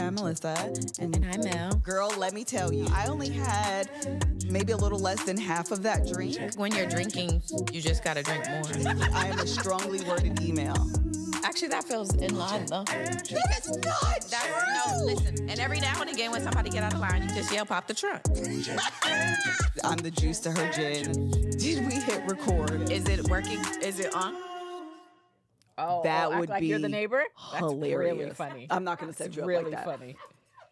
I'm Melissa. And I'm Mel. Girl, let me tell you, I only had maybe a little less than half of that drink. When you're drinking, you just gotta drink more. I am a strongly worded email. Actually, that feels in line, though. That is not true. No, listen. And every now and again, when somebody get out of line, you just yell, "Pop the trunk." I'm the juice to her gin. Did we hit record? Is it working? Is it on? Oh, That would act like be you're the neighbor? hilarious. That's really funny. I'm not going to set you up really like that. funny.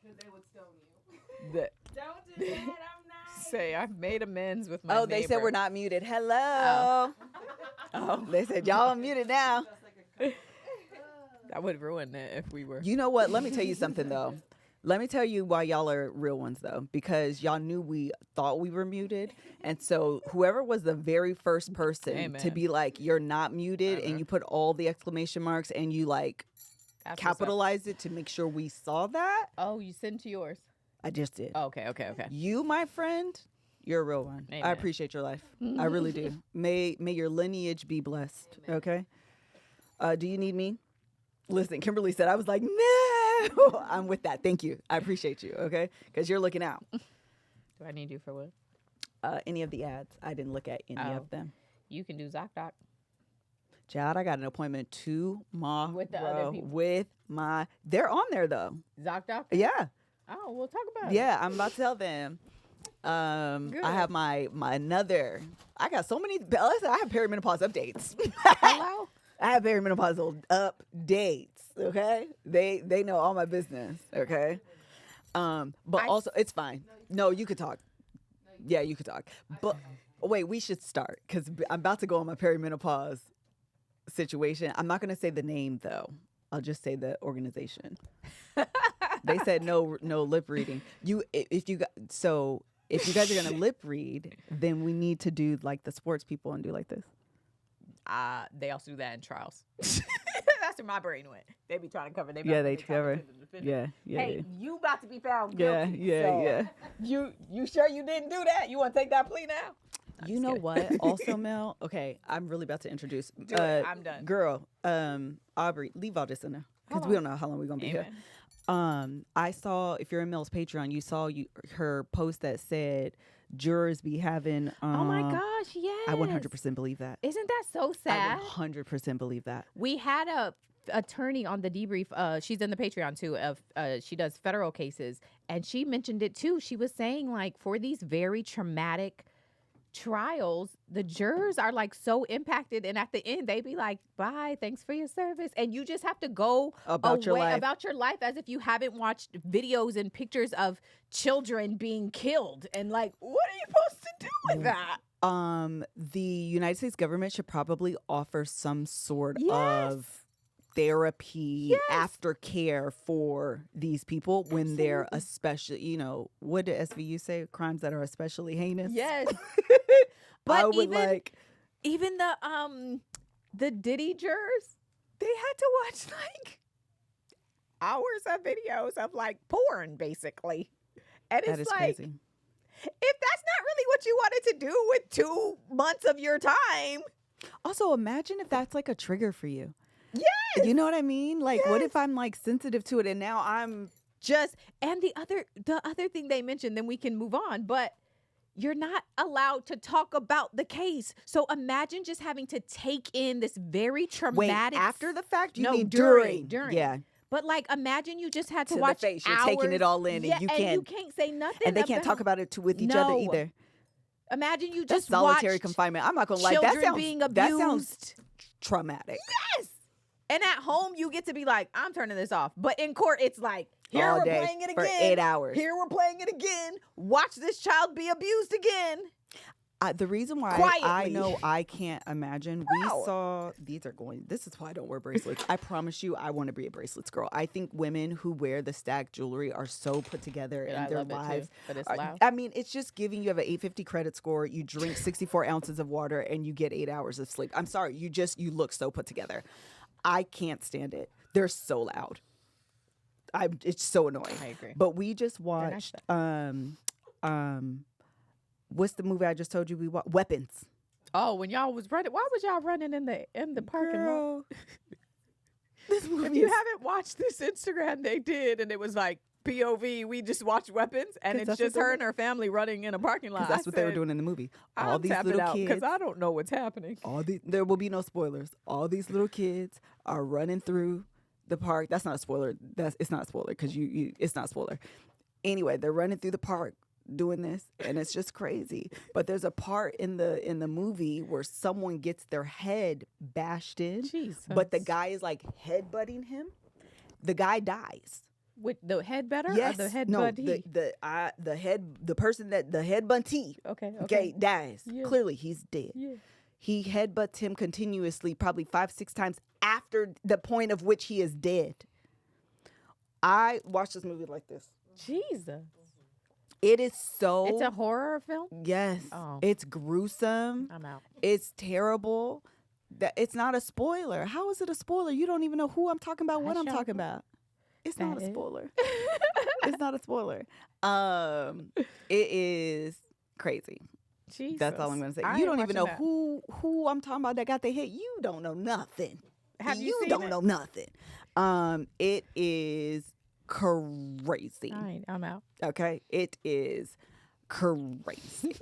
They would stone you. Don't do that. I'm not. Say, I've made amends with my Oh, they said neighbor. we're not muted. Hello. Oh, they said y'all unmuted now. That would ruin it if we were. You know what? Let me tell you something, though. Let me tell you why y'all are real ones, though. Because y'all knew we thought we were muted. And so whoever was the very first person Amen. to be like, you're not muted, and you put all the exclamation marks and you like That's what's up. capitalized it to make sure we saw that. Oh, you send to yours. I just did. Oh, okay. You, my friend, you're a real one. I Amen. appreciate your life. I really do. May your lineage be blessed. Okay. Do you need me? Listen, Kimberly said, I was like, no, I'm with that. Thank you. I appreciate you. Okay. Because you're looking out. Do I need you for what? Any of the ads. I didn't look at any of them. You can do ZocDoc. Child, I got an appointment tomorrow With the other people. with my, they're on there though. ZocDoc? Yeah. Oh, we'll talk about it. Yeah. I'm about to tell them. I have my another, I got so many, listen, I have perimenopause updates. Hello? I have perimenopausal updates, okay? They know all my business, okay? But also, it's fine. No, you could talk. Yeah, you could talk. But wait, we should start because I'm about to go on my perimenopause situation. I'm not going to say the name, though. I'll just say the organization. They said no lip reading. If you guys are going to lip read, then we need to do like the sports people and do like this. They also do that in trials. That's where my brain went. They be trying to cover. They cover. Yeah. Hey, you about to be found Yeah, guilty. yeah. You sure you didn't do that? You want to take that plea now? You know what? Also, Mel. Okay, I'm really about to introduce. Do it. I'm done. Girl, Aubrey, leave all this in there because we don't know how long we're gonna be here. I saw, if you're in Mel's Patreon, you saw her post that said jurors be having. Oh my gosh, yes. I 100% believe that. Isn't that so sad? I 100% believe that. We had a attorney on the debrief. She's in the Patreon too. She does federal cases, and she mentioned it too. She was saying like for these very traumatic trials, the jurors are like so impacted, and at the end they be like, "Bye, thanks for your service," and you just have to go about your life as if you haven't watched videos and pictures of children being killed, and like, what are you supposed to do with that? The United States government should probably offer some sort Yes. of therapy, Yes. aftercare for these people when they're especially, what did SVU say? Crimes that are especially heinous. Yes. But I But would even the Diddy jurors, they had to watch like hours of videos of like porn, basically. And that it's is like, crazy. if that's not really what you wanted to do with 2 months of your time. Also, imagine if that's like a trigger for you. Yes. You know what I mean? Like, what if I'm like sensitive to it and now I'm And the other thing they mentioned, then we can move on, but you're not allowed to talk about the case. So imagine just having to take in this very traumatic. Wait, after the fact? You No, mean during. Yeah. But like, imagine you just had to To the watch face. You're hours. taking it all in, and Yeah, you and you can't- can't say nothing. And they can't talk about it with each other No. either. Imagine you That's just solitary watched confinement. I'm not gonna lie. children That sounds being that sounds abused. traumatic. Yes. And at home, you get to be like, I'm turning this off. But in court, it's like, here All we're day playing it for again. 8 hours. Here we're playing it again. Watch this child be abused again. The reason why I Quietly. know I can't imagine, we saw, this is why I don't wear bracelets. I promise you, I want to be a bracelets girl. I think women who wear the stacked jewelry are so put together Yeah, I in their love it too, lives. but it's loud. I mean, it's just giving you have an 850 credit score, you drink 64 ounces of water, and you get 8 hours of sleep. I'm sorry, you look so put together. I can't stand it. They're so loud. It's so annoying. I agree. But we just They're nice watched what's the movie I just told you we watched? Weapons. Oh, when y'all was running, why was y'all running in the parking lot? Girl. This movie If you is haven't watched this Instagram, they did, and it was like POV. We just watched weapons, and 'Cause it's that's just what her they and her family running in a parking lot. because that's what they were doing in the movie. All I'm these tapping little out kids. because I don't know what's happening. There will be no spoilers. All these little kids are running through the park. That's not a spoiler. It's not a spoiler because it's not a spoiler. Anyway, they're running through the park doing this, and it's just crazy. But there's a part in the movie where someone gets their head bashed in, Jesus. but the guy is like headbutting him. The guy dies. With the head better? Yes. Or the head No. buddy? The person that the head buntee. Okay. Dies. Yeah. Clearly, he's dead. Yeah. He headbutts him continuously, probably 5-6 times after the point of which he is dead. I watched this movie like this. Jesus. It is so. It's a horror film? Yes. Oh. It's gruesome. I'm out. It's terrible. That it's not a spoiler. How is it a spoiler? You don't even know who I'm talking about. What I'm talking about. It's not a spoiler. It's not a spoiler. It is crazy. Jesus. That's all I'm gonna say. I You ain't don't even know watching that. who I'm talking about that got their hit. You don't know nothing. Have you seen don't it? know nothing. It is crazy. I'm out. Okay, it is crazy.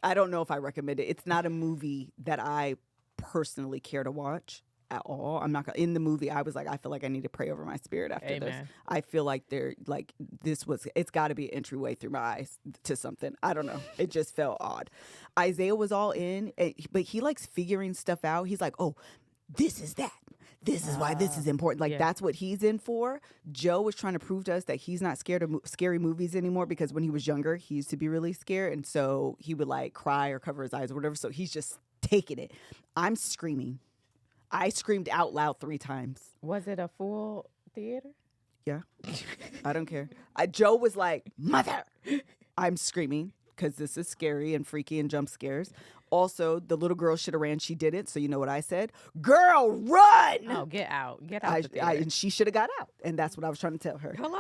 I don't know if I recommend it. It's not a movie that I personally care to watch at all. I'm not gonna, in the movie. I was like, I feel like I need to pray over my spirit after this. Amen. I feel like it's got to be an entryway through my eyes to something. I don't know. It just felt odd. Isaiah was all in, but he likes figuring stuff out. He's like, oh, this is that. This is why this is important. Like, yeah. that's what he's in for. Joe was trying to prove to us that he's not scared of scary movies anymore because when he was younger, he used to be really scared. And so he would like cry or cover his eyes or whatever. So he's just taking it. I'm screaming. I screamed out loud 3 times. Was it a full theater? Yeah. I don't care. Joe was like, mother. I'm screaming because this is scary and freaky and jump scares. Also, the little girl should have ran. She didn't. So you know what I said? Girl, run! Oh, get out. Get out the theater. And she should have got out. And that's what I was trying to tell her. Hello?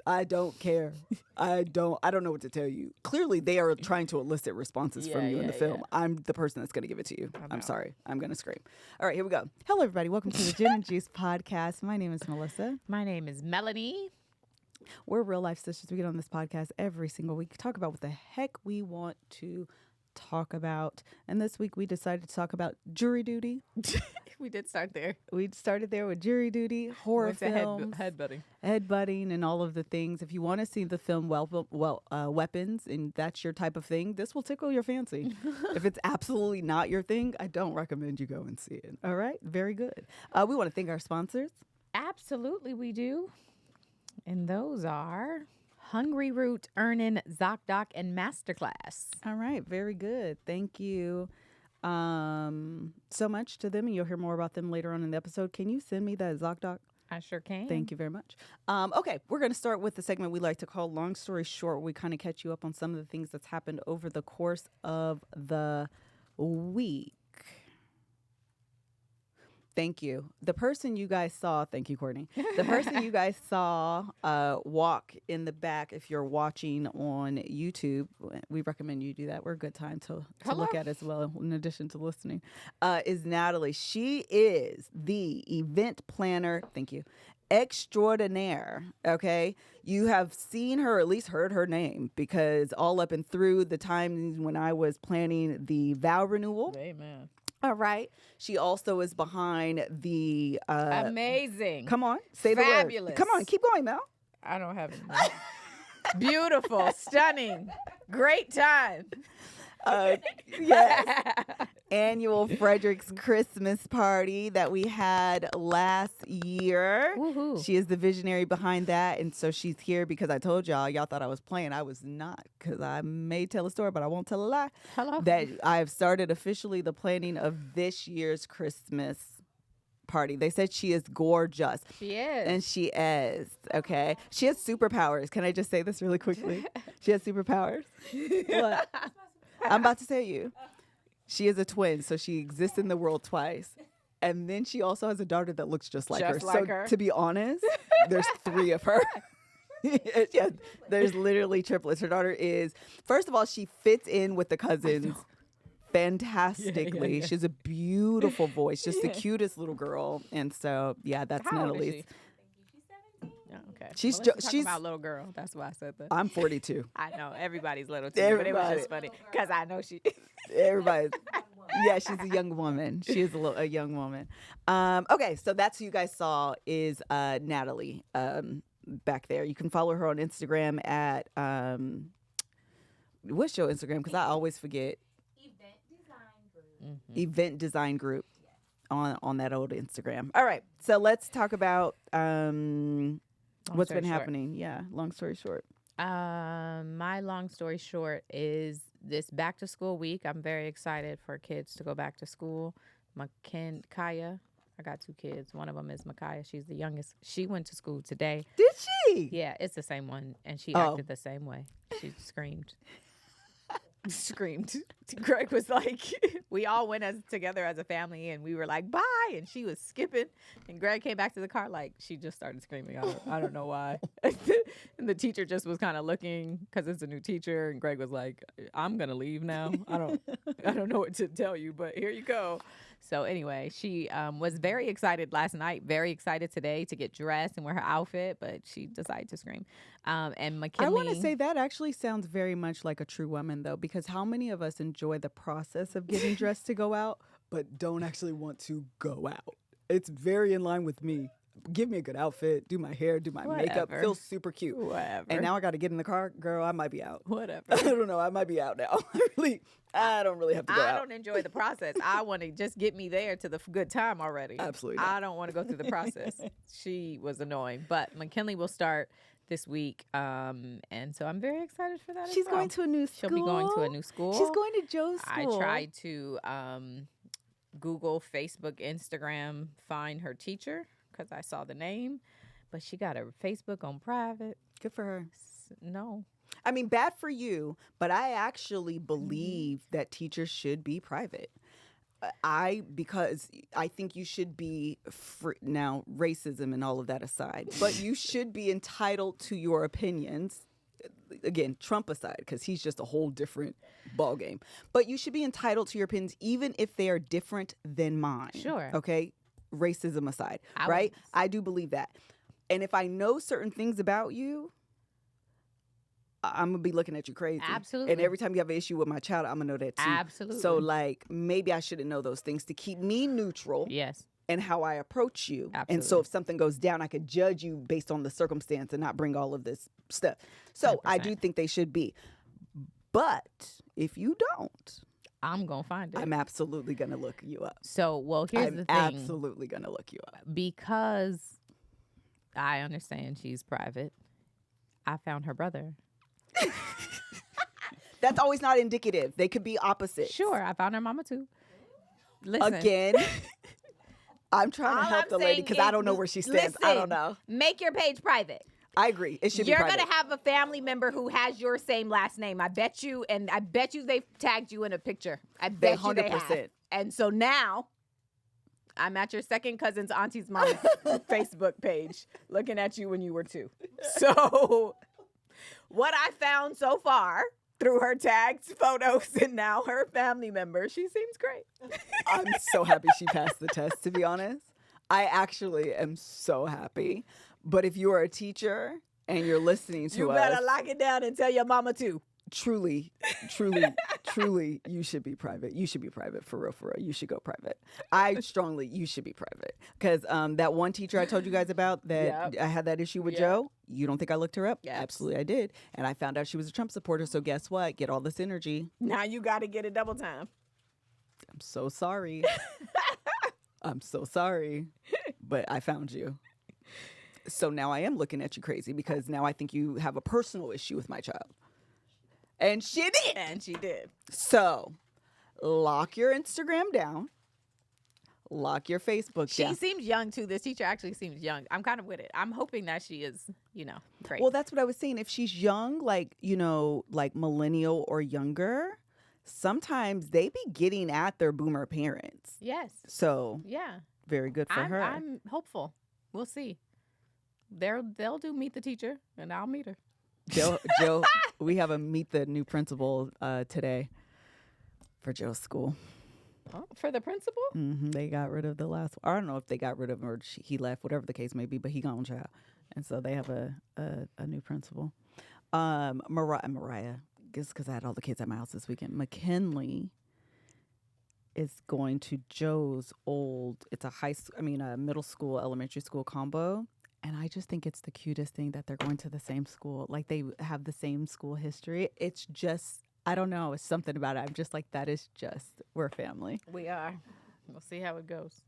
I don't care. I don't know what to tell you. Clearly, they are trying to elicit responses from you in the film. Yeah. I'm the person that's going to give it to you. I'm out. sorry. I'm going to scream. All right, here we go. Hello, everybody. Welcome to the Gin and Juice podcast. My name is Melissa. My name is Melanie. We're real life sisters. We get on this podcast every single week, talk about what the heck we want to talk about. And this week we decided to talk about jury duty. We did start there. We started there with jury duty, horror Went to films, headbutting. headbutting, and all of the things. If you want to see the film Weapons, and that's your type of thing, this will tickle your fancy. If it's absolutely not your thing, I don't recommend you go and see it. All right? Very good. We want to thank our sponsors. Absolutely, we do. And those are Hungry Root, Earnin, ZocDoc, and Masterclass. All right. Very good. Thank you so much to them, and you'll hear more about them later on in the episode. Can you send me that ZocDoc? I sure can. Thank you very much. Okay, we're going to start with the segment we like to call Long Story Short. We kind of catch you up on some of the things that's happened over the course of the week. Thank you. The person you guys saw, thank you, Courtney. The person you guys saw walk in the back, if you're watching on YouTube, we recommend you do that. We're a good time to look at as well, in addition to listening, is Natalie. She is the event planner, thank you, extraordinaire, okay? You have seen her, at least heard her name, because all up and through the time when I was planning the vow renewal. Amen. All right. She also is behind the Amazing. Come on, say the word. Fabulous. Come on, keep going, Mel. I don't have any. Beautiful, stunning, great time. Yes. Annual Frederick's Christmas party that we had last year. Woohoo. She is the visionary behind that, and so she's here because I told y'all thought I was playing. I was not, because I may tell a story, but I won't tell a lie. Hello. That I have started officially the planning of this year's Christmas party. They said she is gorgeous. She is. And she is, okay? She has superpowers. Can I just say this really quickly? She has superpowers. What? I'm about to tell you. She is a twin, so she exists in the world twice. And then she also has a daughter that looks just like her. Like so her. To be honest, there's 3 of her. Yeah, there's literally triplets. Her daughter is, first of all, she fits in with the cousins fantastically. She has a beautiful voice, just the cutest little girl. And so, yeah, that's How old is Natalie's. she? Oh, okay. She's Well, jo- let's talk she's- about little girl. That's why I said that. I'm 42. I know everybody's little too, but it was Everybody. just funny because I know she. Everybody's. Yeah, she's a young woman. She is a young woman. Okay, so that's who you guys saw is Natalie back there. You can follow her on Instagram at what's your Instagram? Because I always forget. Event Design Group on that old Instagram. All right, so let's talk about what's been happening. Yeah, long story short. My long story short is this back to school week. I'm very excited for kids to go back to school. Kaya, I got 2 kids. One of them is Micaiah. She's the youngest. She went to school today. Did she? Yeah, it's the same one, and she Oh. acted the same way. She screamed. Greg was like, we all went together as a family, and we were like, bye, and she was skipping, and Greg came back to the car like she just started screaming. I don't know why. And the teacher just was kind of looking because it's a new teacher, and Greg was like, I'm gonna leave now. I don't know what to tell you, but here you go. So anyway, she was very excited last night, very excited today to get dressed and wear her outfit, but she decided to scream. And McKinley, I want to say that actually sounds very much like a true woman, though, because how many of us enjoy the process of getting dressed to go out, but don't actually want to go out? It's very in line with me. Give me a good outfit, do my hair, do my makeup, Whatever. feel super cute. Whatever. And now I got to get in the car, girl. I might be out. Whatever. I don't know. I might be out now. I don't really have to go I out. don't enjoy the process. I want to just get me there to the good time already. Absolutely not. I don't want to go through the process. She was annoying, but McKinley will start this week, and so I'm very excited for that. She's as well. going to a new school. She'll be going to a new school. She's going to Joe's school. I tried to Google, Facebook, Instagram, find her teacher because I saw the name, but she got her Facebook on private. Good for her. No. I mean, bad for you, but I actually believe that teachers should be private. Because I think you should be free, now racism and all of that aside, but you should be entitled to your opinions. Again, Trump aside, because he's just a whole different ballgame. But you should be entitled to your opinions, even if they are different than mine. Sure. Okay. Racism aside, right? I do believe that. And if I know certain things about you, I'm gonna be looking at you crazy. Absolutely. And every time you have an issue with my child, I'm gonna know that too. Absolutely. So like maybe I shouldn't know those things to keep me neutral. Yes. And how I approach you. Absolutely. And so if something goes down, I could judge you based on the circumstance and not bring all of this stuff. So I 100%. do think they should be. But if you don't, I'm going to find it. I'm absolutely gonna look you up. So, well, here's I'm the thing. absolutely gonna look you up. Because I understand she's private, I found her brother. That's always not indicative. They could be opposite. Sure, I found her mama too. Listen. Again, I'm trying to All help I'm the lady saying because I is, don't know where she stands. I don't listen, know. Make your page private. I agree. It should You're be private. gonna have a family member who has your same last name. I bet you, and I bet you they've tagged you in a picture. I bet you they have. 100%. And so now, I'm at your second cousin's auntie's mom's Facebook page, looking at you when you were 2. So, what I found so far through her tagged photos and now her family member, she seems great. I'm so happy she passed the test, to be honest. I actually am so happy. But if you are a teacher and you're listening to You us, better lock it down and tell your mama too. truly, you should be private. You should be private, for real, for real. You should go private. You should be private. Because that one teacher I told you guys about that I had that issue with Joe, you don't think I looked her up? Yes. Absolutely I did. And I found out she was a Trump supporter. So guess what? Get all this energy. Now you got to get it double time. I'm so sorry. I'm so sorry. But I found you. So now I am looking at you crazy because now I think you have a personal issue with my child. And she did. And she did. So lock your Instagram down. Lock your Facebook She down. seems young too. This teacher actually seems young. I'm kind of with it. I'm hoping that she is, great. Well, that's what I was saying. If she's young, like millennial or younger, sometimes they be getting at their boomer parents. yes. So Yeah. very good for her. I'm hopeful. We'll see. They'll do meet the teacher, and I'll meet her. Joe, we have a meet the new principal today. for Joe's school. Oh, for the principal? They got rid of the last one. I don't know if they got rid of him or he left, whatever the case may be, but he gone, child. And so they have a new principal. Mariah, just because I had all the kids at my house this weekend. McKinley is going to Joe's it's a middle school, elementary school combo. And I just think it's the cutest thing that they're going to the same school. Like they have the same school history. It's just, I don't know. It's something about it. I'm just like, we're family. We are. We'll see how it goes.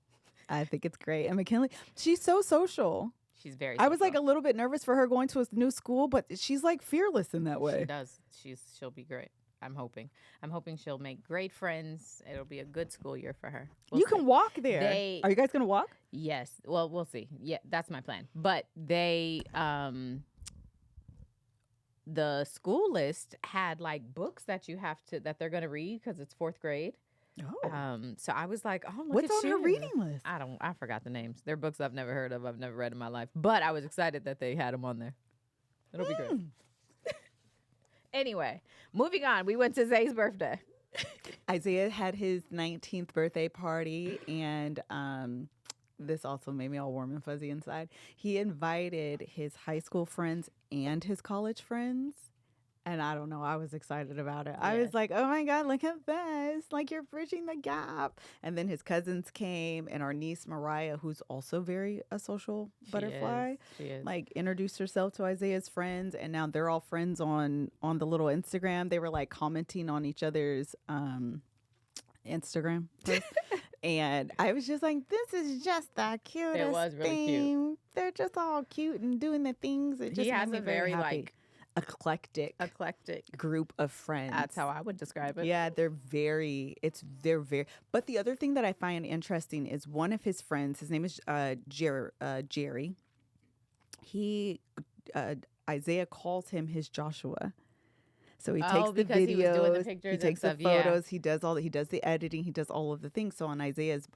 I think it's great. And McKinley, she's so social. She's very I was social. like a little bit nervous for her going to a new school, but she's like fearless in that way. She does. She'll be great. I'm hoping she'll make great friends. It'll be a good school year for her. You can walk there. Are you guys going to walk? Yes. Well, we'll see. Yeah, that's my plan. But they, the school list had like books that they're going to read because it's 4th grade. Oh. So I was like, oh, look what's at on her reading list? I forgot the names. They're books I've never heard of. I've never read in my life. But I was excited that they had them on there. It'll be great. Anyway, moving on. We went to Zay's birthday. Isaiah had his 19th birthday party, and this also made me all warm and fuzzy inside. He invited his high school friends and his college friends. And I don't know, I was excited about it. I was like, oh my God, look at this. Like, you're bridging the gap. And then his cousins came, and our niece, Mariah, who's also very a social butterfly, she is. like introduced herself to Isaiah's friends. And now they're all friends on the little Instagram. They were like commenting on each other's Instagram posts. And I was just like, this is just the cutest It was really thing. cute. They're just all cute and doing the things. It just He has made me a very happy. like eclectic group of friends. That's how I would describe it. Yeah, they're very, but the other thing that I find interesting is one of his friends, his name is Jerry. Isaiah calls him his Joshua. So he takes the because he was doing the videos, pictures he and takes the stuff, yeah. photos, he does the editing, he does all of the things. So on Isaiah's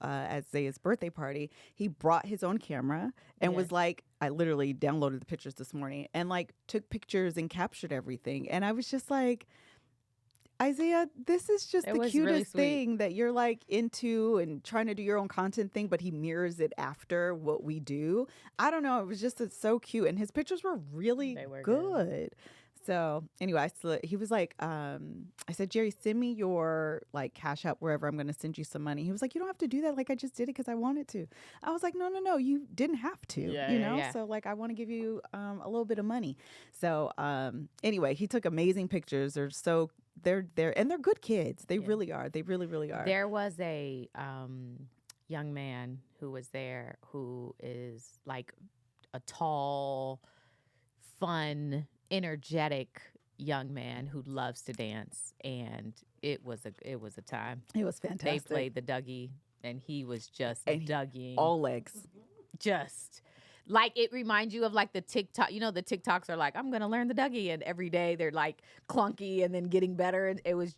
birthday party, he brought his own camera and was like, I literally downloaded the pictures this morning and like took pictures and captured everything. And I was just like, Isaiah, this is just the cutest thing that you're like into and trying to do your own content thing, but he mirrors it after what we do. I don't know. It was just so cute. And his pictures were really good. So anyway, he was like, I said, Jerry, send me your like Cash App wherever I'm going to send you some money. He was like, you don't have to do that. Like I just did it because I wanted to. I was like, no, you didn't have to, you know? Yeah. So like, I want to give you a little bit of money. So anyway, he took amazing pictures. They're and they're good kids. They really are. They really, really are. There was a young man who was there who is like a tall, fun, energetic young man who loves to dance, and it was a time. It was fantastic. They played the Dougie, and he was just Dougieing all legs. Just like it reminds you of like the TikTok. You know, the TikToks are like, I'm gonna learn the Dougie, and every day they're like clunky and then getting better. And it was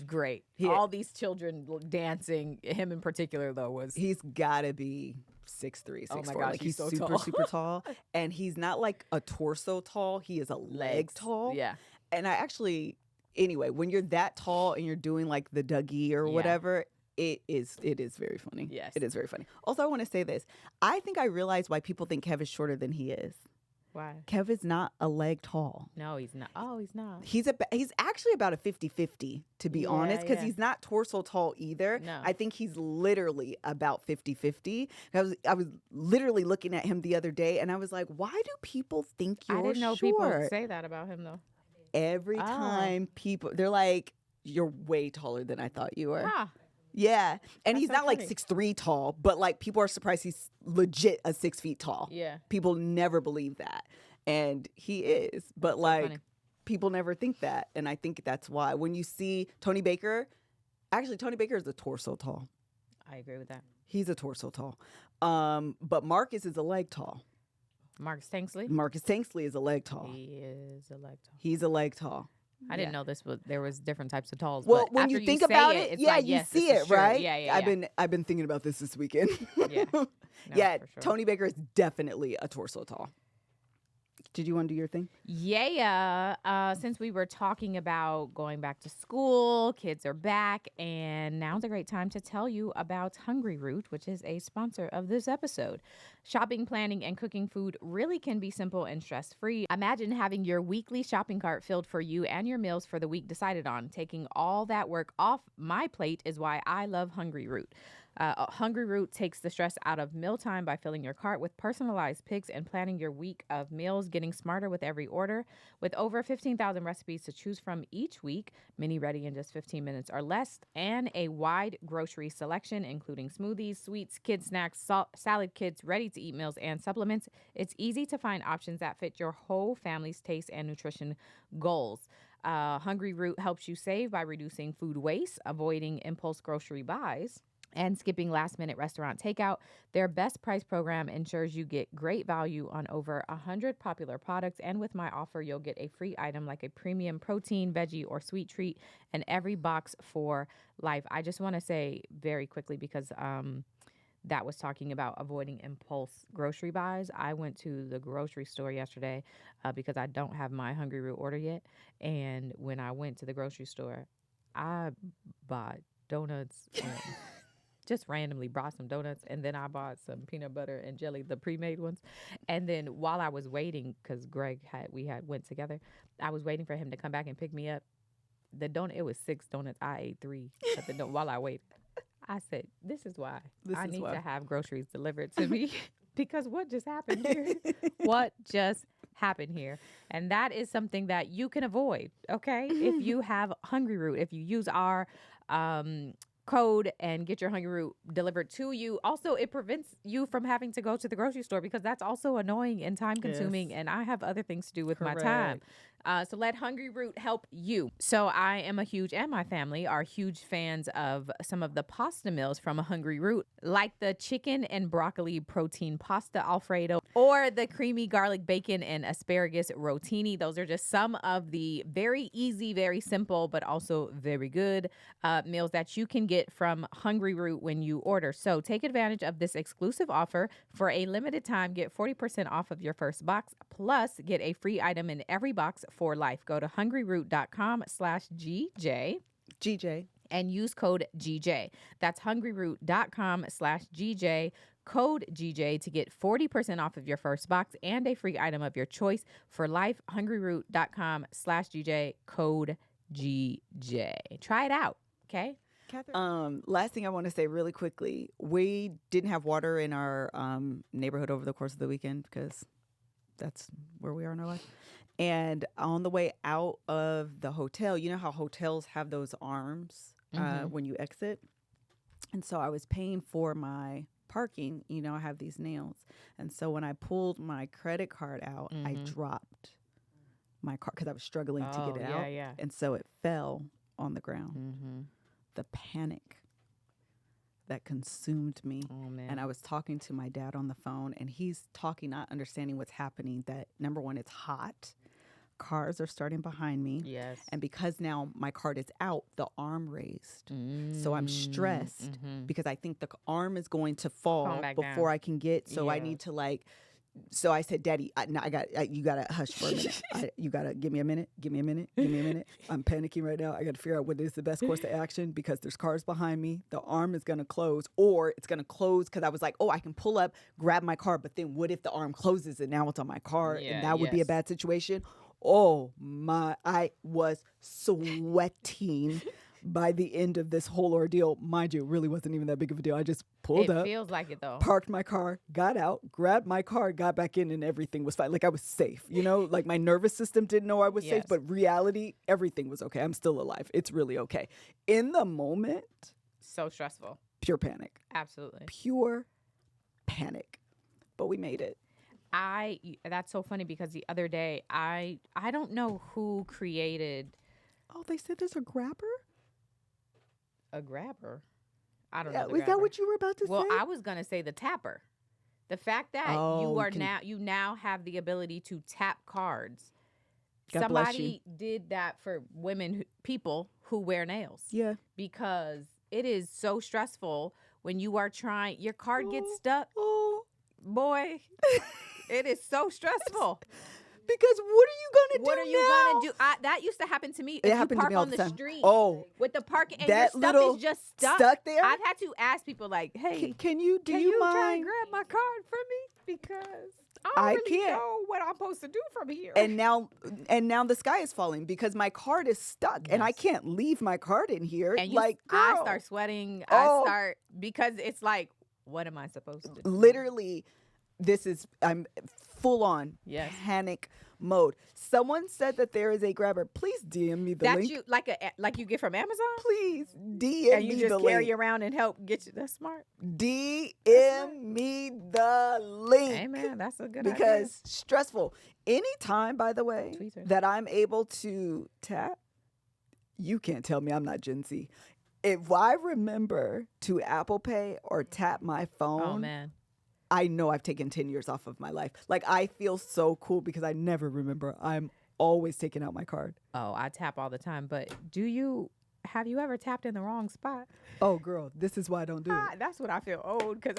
great. All these children dancing. Him in particular though was he's gotta be 6'3", 6'4". Oh my gosh, like he's so super, tall. super tall. And he's not like a torso tall. He is a leg tall. Yeah. And I actually, anyway, when you're that tall and you're doing like the Dougie or whatever, it is very funny. Yes. It is very funny. Also, I want to say this. I think I realize why people think Kev is shorter than he is. Why? Kev is not a leg tall. No, he's not. Oh, he's not. He's actually about a 50-50, to be honest, because he's not torso tall either. No. I think he's literally about 50-50. I was literally looking at him the other day, and I was like, why do people think you're short? I didn't know people would say that about him, though. Every time they're like, you're way taller than I thought you were. Ah. Yeah. And he's so not like funny. 6'3" tall, but like people are surprised he's legit a 6 feet tall. Yeah. People never believe that. And he is. But like funny. people never think that. And I think that's why. When you see Tony Baker, actually Tony Baker is a torso tall. I agree with that. He's a torso tall. But Marcus is a leg tall. Marcus Tanksley? Marcus Tanksley is a leg tall. He is a leg tall. He's a leg tall. I didn't know there was different types of talls. Well, but when after you think about it, it's yeah, like, you yes, see this is it, true. right? Yeah. I've been thinking about this weekend. Yeah. No, Yeah, for sure. Tony Baker is definitely a torso tall. Did you want to do your thing? Yeah. Since we were talking about going back to school, kids are back, and now's a great time to tell you about Hungry Root, which is a sponsor of this episode. Shopping, planning, and cooking food really can be simple and stress-free. Imagine having your weekly shopping cart filled for you and your meals for the week decided on. Taking all that work off my plate is why I love Hungry Root. Hungry Root takes the stress out of mealtime by filling your cart with personalized picks and planning your week of meals, getting smarter with every order. With over 15,000 recipes to choose from each week, many ready in just 15 minutes or less, and a wide grocery selection, including smoothies, sweets, kid snacks, salad kits, ready-to-eat meals, and supplements, it's easy to find options that fit your whole family's taste and nutrition goals. Hungry Root helps you save by reducing food waste, avoiding impulse grocery buys, and skipping last-minute restaurant takeout. Their best price program ensures you get great value on over 100 popular products, and with my offer, you'll get a free item like a premium protein, veggie, or sweet treat in every box for life. I just want to say very quickly, because that was talking about avoiding impulse grocery buys. I went to the grocery store yesterday because I don't have my Hungry Root order yet, and when I went to the grocery store, I bought donuts and just randomly brought some donuts, and then I bought some peanut butter and jelly, the pre-made ones. And then while I was waiting, because we went together, I was waiting for him to come back and pick me up. It was 6 donuts. I ate 3 while I waited. I said, this is why I need to have groceries delivered to me because what just happened here? What just happened here? And that is something that you can avoid, okay? If you have Hungry Root, if you use our code and get your Hungry Root delivered to you. Also, it prevents you from having to go to the grocery store because that's also annoying and time consuming, and I have other things to do with my time. So let Hungry Root help you. So I am and my family are huge fans of some of the pasta meals from a Hungry Root, like the chicken and broccoli protein pasta Alfredo or the creamy garlic bacon and asparagus rotini. Those are just some of the very easy, very simple, but also very good meals that you can get from Hungry Root when you order. So take advantage of this exclusive offer. For a limited time, get 40% off of your first box, plus get a free item in every box for life. Go to hungryroot.com/GJ. GJ. And use code GJ. That's hungryroot.com/GJ. Code GJ to get 40% off of your first box and a free item of your choice for life. hungryroot.com/GJ. Code GJ. Try it out. Okay. Catherine? Last thing I want to say really quickly, we didn't have water in our neighborhood over the course of the weekend because that's where we are in our life. And on the way out of the hotel, you know how hotels have those arms when you exit? And so I was paying for my parking. You know, I have these nails. And so when I pulled my credit card out, I dropped my card because I was struggling to get it out. Yeah. And so it fell on the ground. The panic that consumed me. Oh, man. And I was talking to my dad on the phone, and he's talking, not understanding what's happening, that number one, it's hot. Cars are starting behind me. Yes. And because now my card is out, the arm raised. So I'm stressed because I think the arm is going to fall before I can get. So I need to so I said, Daddy, you got to hush for a minute. You got to give me a minute. I'm panicking right now. I got to figure out what is the best course of action because there's cars behind me. The arm is going to close, or it's going to close because I was like, I can pull up, grab my car. But then what if the arm closes and now it's on my car? And that would be a bad situation. Oh my, I was sweating by the end of this whole ordeal. Mind you, it really wasn't even that big of a deal. I just pulled up. It feels like it though. Parked my car, got out, grabbed my car, got back in, and everything was fine. Like I was safe, you know, like my nervous system didn't know I was safe, but reality, everything was okay. I'm still alive. It's really okay. In the moment. So stressful. Pure panic. Absolutely. Pure panic. But we made it. That's so funny because the other day, I don't know who created. Oh, they said there's a grabber? A grabber? I don't know. Was that what you were about to say? Well, I was going to say the tapper. The fact that you now have the ability to tap cards. God bless you. Somebody did that for people who wear nails. Yeah. Because it is so stressful when you are trying, your card gets stuck. Oh. Boy, it is so stressful. Because what are you gonna do? What are you now? gonna do? That used to happen to me. It If you happened to park me all on the the time. street Oh, with the parking and that your stuff little is just stuck. there. I've had to ask people like, "Hey, Can you can you try mind? and grab my card for me? Because I I don't really can't. know what I'm supposed to do from here." And now the sky is falling because my card is stuck and I Yes. can't leave my card in here. And like, I girl, start sweating. Oh. I start because it's like, what am I supposed to do? literally, I'm full on Yes. panic mode. Someone said that there is a grabber. Please DM me the That's link. you like you get from Amazon, Please DM and you me just the carry link. around and help get you. That's smart. DM me the link. Hey man, that's a good Because stressful. Anytime, by the way, Tweezers. that I'm able to tap, you can't tell me I'm not Gen Z. If I remember to Apple Pay or tap my phone, idea. Oh man. I know I've taken 10 years off of my life. Like, I feel so cool because I never remember. I'm always taking out my card. Oh, I tap all the time. But have you ever tapped in the wrong spot? Oh, girl, this is why I don't do it. That's what I feel old because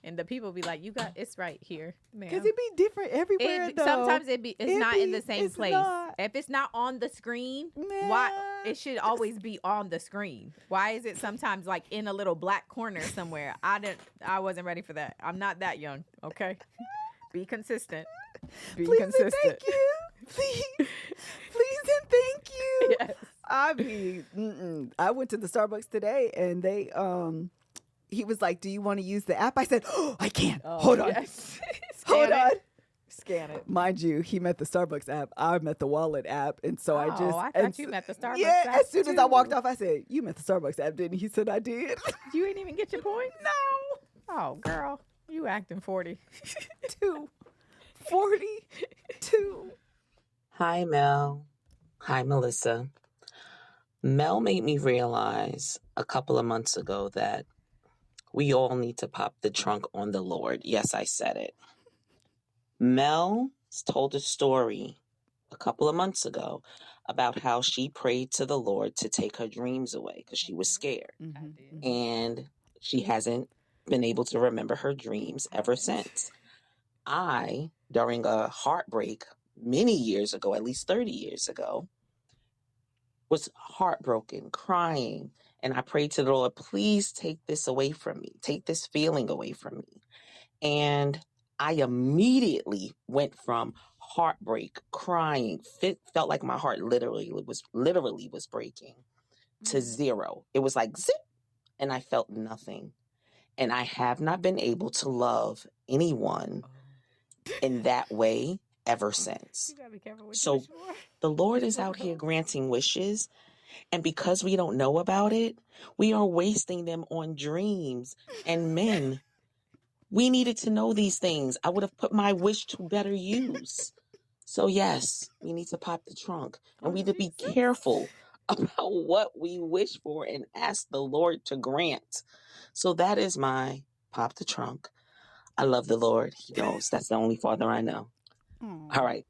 and the people be like, it's right here, man. Because it be different everywhere, though. Sometimes it's not in the same it's place. not. If it's not on the screen, why it should always be on the screen? Why is it sometimes like in a little black corner somewhere? I wasn't ready for that. I'm not that young. Okay, be consistent. Be Please consistent. and thank you. Please and thank you. Yes. I mean, I went to the Starbucks today and they he was like, "Do you want to use the app?" I said, "Oh, I can't. Hold on. Yes. Hold on." Scan it. Mind you, he met the Starbucks app. I met the wallet app, and so I thought you met the Starbucks Yeah, app as soon as I walked too. off, I said, "You met the Starbucks app, didn't you?" He said, "I did." You ain't even get your points? No. Oh, girl, you acting 40. 42. Hi, Mel. Hi, Melissa. Mel made me realize a couple of months ago that we all need to pop the trunk on the Lord. Yes, I said it. Mel told a story a couple of months ago about how she prayed to the Lord to take her dreams away because she was scared. And she hasn't been able to remember her dreams ever since. I, during a heartbreak many years ago, at least 30 years ago, was heartbroken, crying. And I prayed to the Lord, please take this away from me. Take this feeling away from me. And I immediately went from heartbreak, crying, felt like my heart literally was breaking, to zero. It was like zip, and I felt nothing. And I have not been able to love anyone in that way ever since. You gotta be careful with So the Lord is out here granting wishes. And because we don't know about it, we are wasting them on dreams and men. We needed to know these things. I would have put my wish to better use. So yes, we need to pop the trunk. And we need to be careful about what we wish for and ask the Lord to grant. So that is my pop the trunk. I love the Lord. He knows. That's the only Father I know. All right.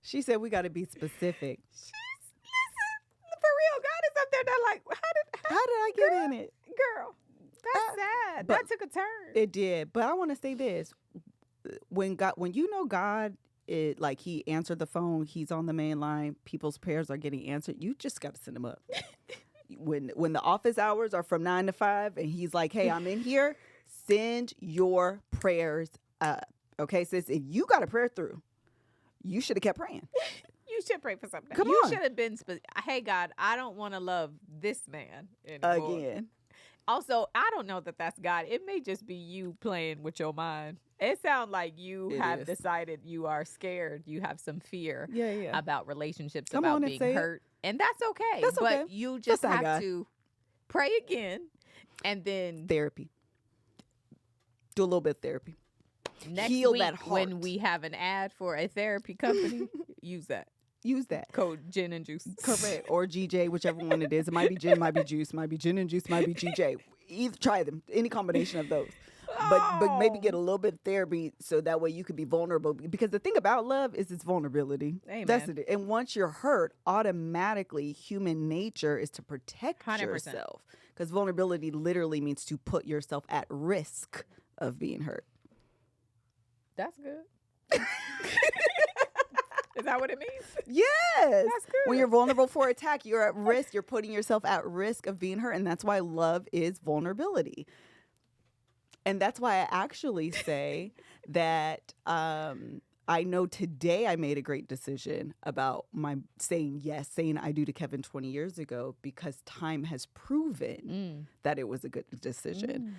She said we got to be specific. For real, God is up there. They're like, How did I get in it? girl, that's sad. but- That took a turn. It did, but I want to say this: when you know God, like He answered the phone, He's on the main line, people's prayers are getting answered. You just got to send them up. When the office hours are from 9 to 5, and He's like, "Hey, I'm in here. Send your prayers up." Okay, sis, if you got a prayer through, you should have kept praying. You should pray for something. Come you on. should have been, hey, God, I don't want to love this man anymore. Again. Also, I don't know that that's God. It may just be you playing with your mind. It sounds like you It have is. decided you are scared. You have some fear Yeah. about relationships, Come about on and being say it. hurt. And that's okay. That's but okay. you just That's not have God. to pray again and then Therapy. Do a little bit of therapy. next Heal week that heart. when we have an ad for a therapy company, use that. Use that. Code gin and juice. Correct. Or GJ, whichever one it is. It might be gin, might be juice, might be gin and juice, might be GJ. Either try them. Any combination of those. but maybe get a little bit of therapy so that way you could be vulnerable. Because the thing about love is its vulnerability. Amen. That's it. And once you're hurt, automatically human nature is to protect 100%. yourself. Because vulnerability literally means to put yourself at risk of being hurt. That's good. Is that what it means? Yes. That's good. When you're vulnerable for attack, you're at risk. You're putting yourself at risk of being hurt. And that's why love is vulnerability. And that's why I actually say that I know today I made a great decision about my saying I do to Kevin 20 years ago, because time has proven that it was a good decision.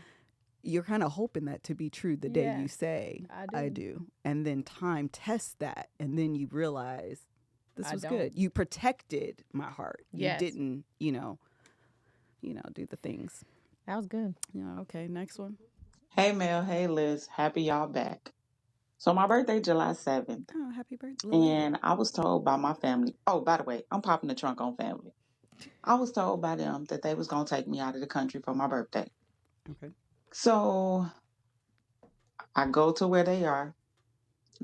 You're kind of hoping that to be true the day you say, I do. And then time tests that. And then you realize this was good. You protected my heart. Yes. You didn't, do the things. That was good. Yeah. Okay. Next one. Hey Mel, hey Liz, happy y'all back. So my birthday July 7th, Oh, happy birthday. and I was told by my family, oh, by the way, I'm popping the trunk on family. I was told by them that they was going to take me out of the country for my birthday. Okay. So I go to where they are,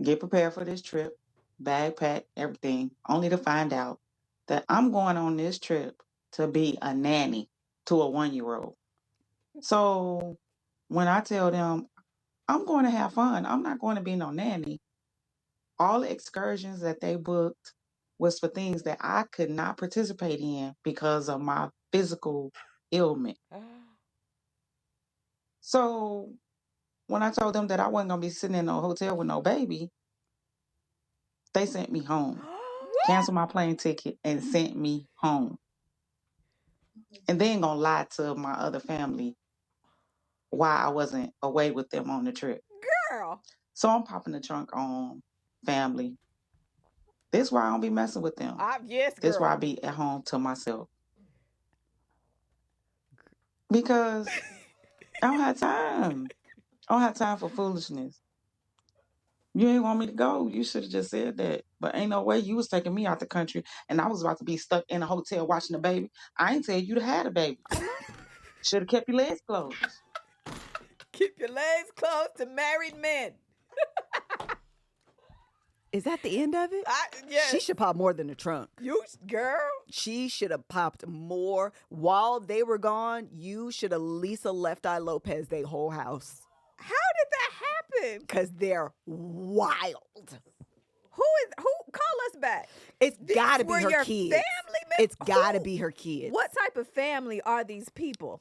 get prepared for this trip, bag pack, everything, only to find out that I'm going on this trip to be a nanny to a 1-year-old. So when I tell them I'm going to have fun, I'm not going to be no nanny, all the excursions that they booked was for things that I could not participate in because of my physical ailment. So when I told them that I wasn't going to be sitting in no hotel with no baby, they sent me home, canceled my plane ticket, and sent me home. And they ain't going to lie to my other family why I wasn't away with them on the trip. Girl. So I'm popping the trunk on family. This why I don't be messing with them. Yes, girl. This why I be at home to myself. Because I don't have time. I don't have time for foolishness. You ain't want me to go. You should have just said that. But ain't no way you was taking me out the country and I was about to be stuck in a hotel watching a baby. I ain't tell you to have a baby. Should have kept your legs closed. Keep your legs closed to married men. Is that the end of it? Yes. She should pop more than the trunk. You, girl. She should have popped more. While they were gone, you should have Lisa Left Eye Lopez their whole house. How did that happen? Because they're wild. Who call us back? It's got to be were her your kids. family members? It's got to be her kids. What type of family are these people?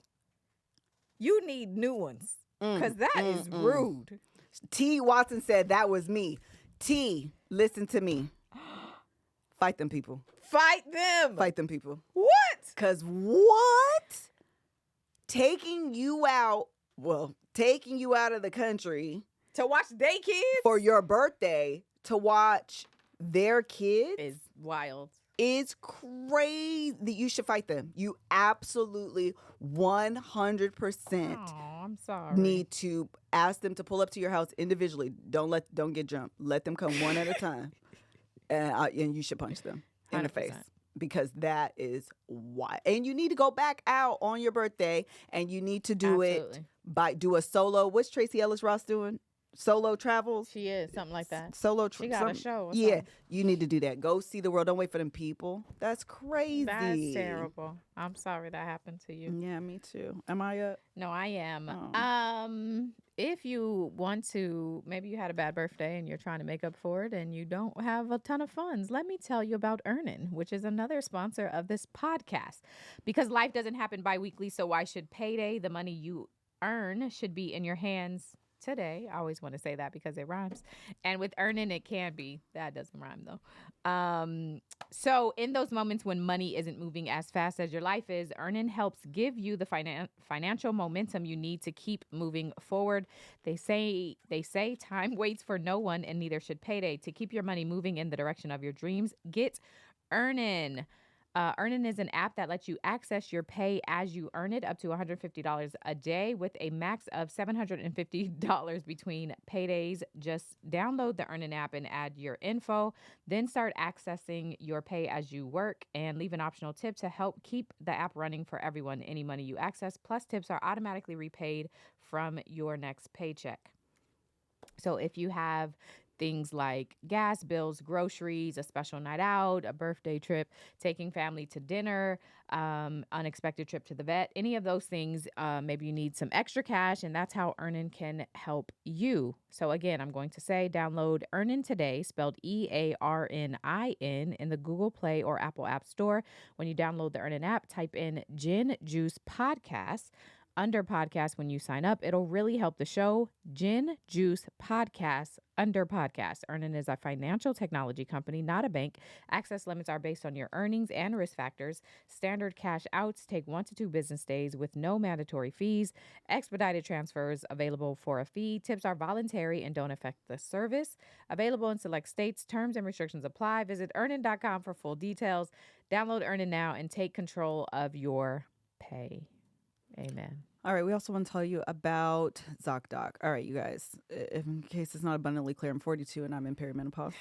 You need new ones. Because that is rude. T. Watson said that was me. T, listen to me. Fight them people. Fight them. Fight them people. What? Because what? Taking you out of the country. To watch they kids? For your birthday, to watch their kids. Is wild. Is crazy. You should fight them. You absolutely 100% I'm sorry. need to ask them to pull up to your house individually. Don't get jumped. Let them come one at a time, and you should punch them in the 100%. face, because that is why. And you need to go back out on your birthday, and you need to do Absolutely. it do a solo. What's Tracy Ellis Ross doing? Solo travels. She is something like that. She got a show or Yeah, something. you need to do that. Go see the world. Don't wait for them people. That's crazy. That's terrible. I'm sorry that happened to you. Yeah, me too. Am I up? No, I am. Oh. If you want to, maybe you had a bad birthday and you're trying to make up for it and you don't have a ton of funds, let me tell you about Earnin, which is another sponsor of this podcast. Because life doesn't happen bi-weekly, so why should payday, the money you earn, should be in your hands today? I always want to say that because it rhymes. And with Earnin, it can be. That doesn't rhyme, though. So in those moments when money isn't moving as fast as your life is, Earnin helps give you the financial momentum you need to keep moving forward. They say time waits for no one, and neither should payday. To keep your money moving in the direction of your dreams, get Earnin. Earnin is an app that lets you access your pay as you earn it, up to $150 a day with a max of $750 between paydays. Just download the Earnin app and add your info. Then start accessing your pay as you work and leave an optional tip to help keep the app running for everyone. Any money you access plus tips are automatically repaid from your next paycheck. So if you have things like gas bills, groceries, a special night out, a birthday trip, taking family to dinner, unexpected trip to the vet, any of those things, maybe you need some extra cash, and that's how Earnin can help you. So again, I'm going to say download Earnin today, spelled EARNIN, in the Google Play or Apple App Store. When you download the Earnin app, type in Gin Juice Podcast under podcast when you sign up. It'll really help the show. Gin Juice Podcast under podcast. Earnin is a financial technology company, not a bank. Access limits are based on your earnings and risk factors. Standard cash outs take 1 to 2 business days with no mandatory fees. Expedited transfers available for a fee. Tips are voluntary and don't affect the service. Available in select states. Terms and restrictions apply. Visit earnin.com for full details. Download Earnin now and take control of your pay. Amen. All right, we also want to tell you about ZocDoc. All right, you guys, if in case it's not abundantly clear, I'm 42 and I'm in perimenopause.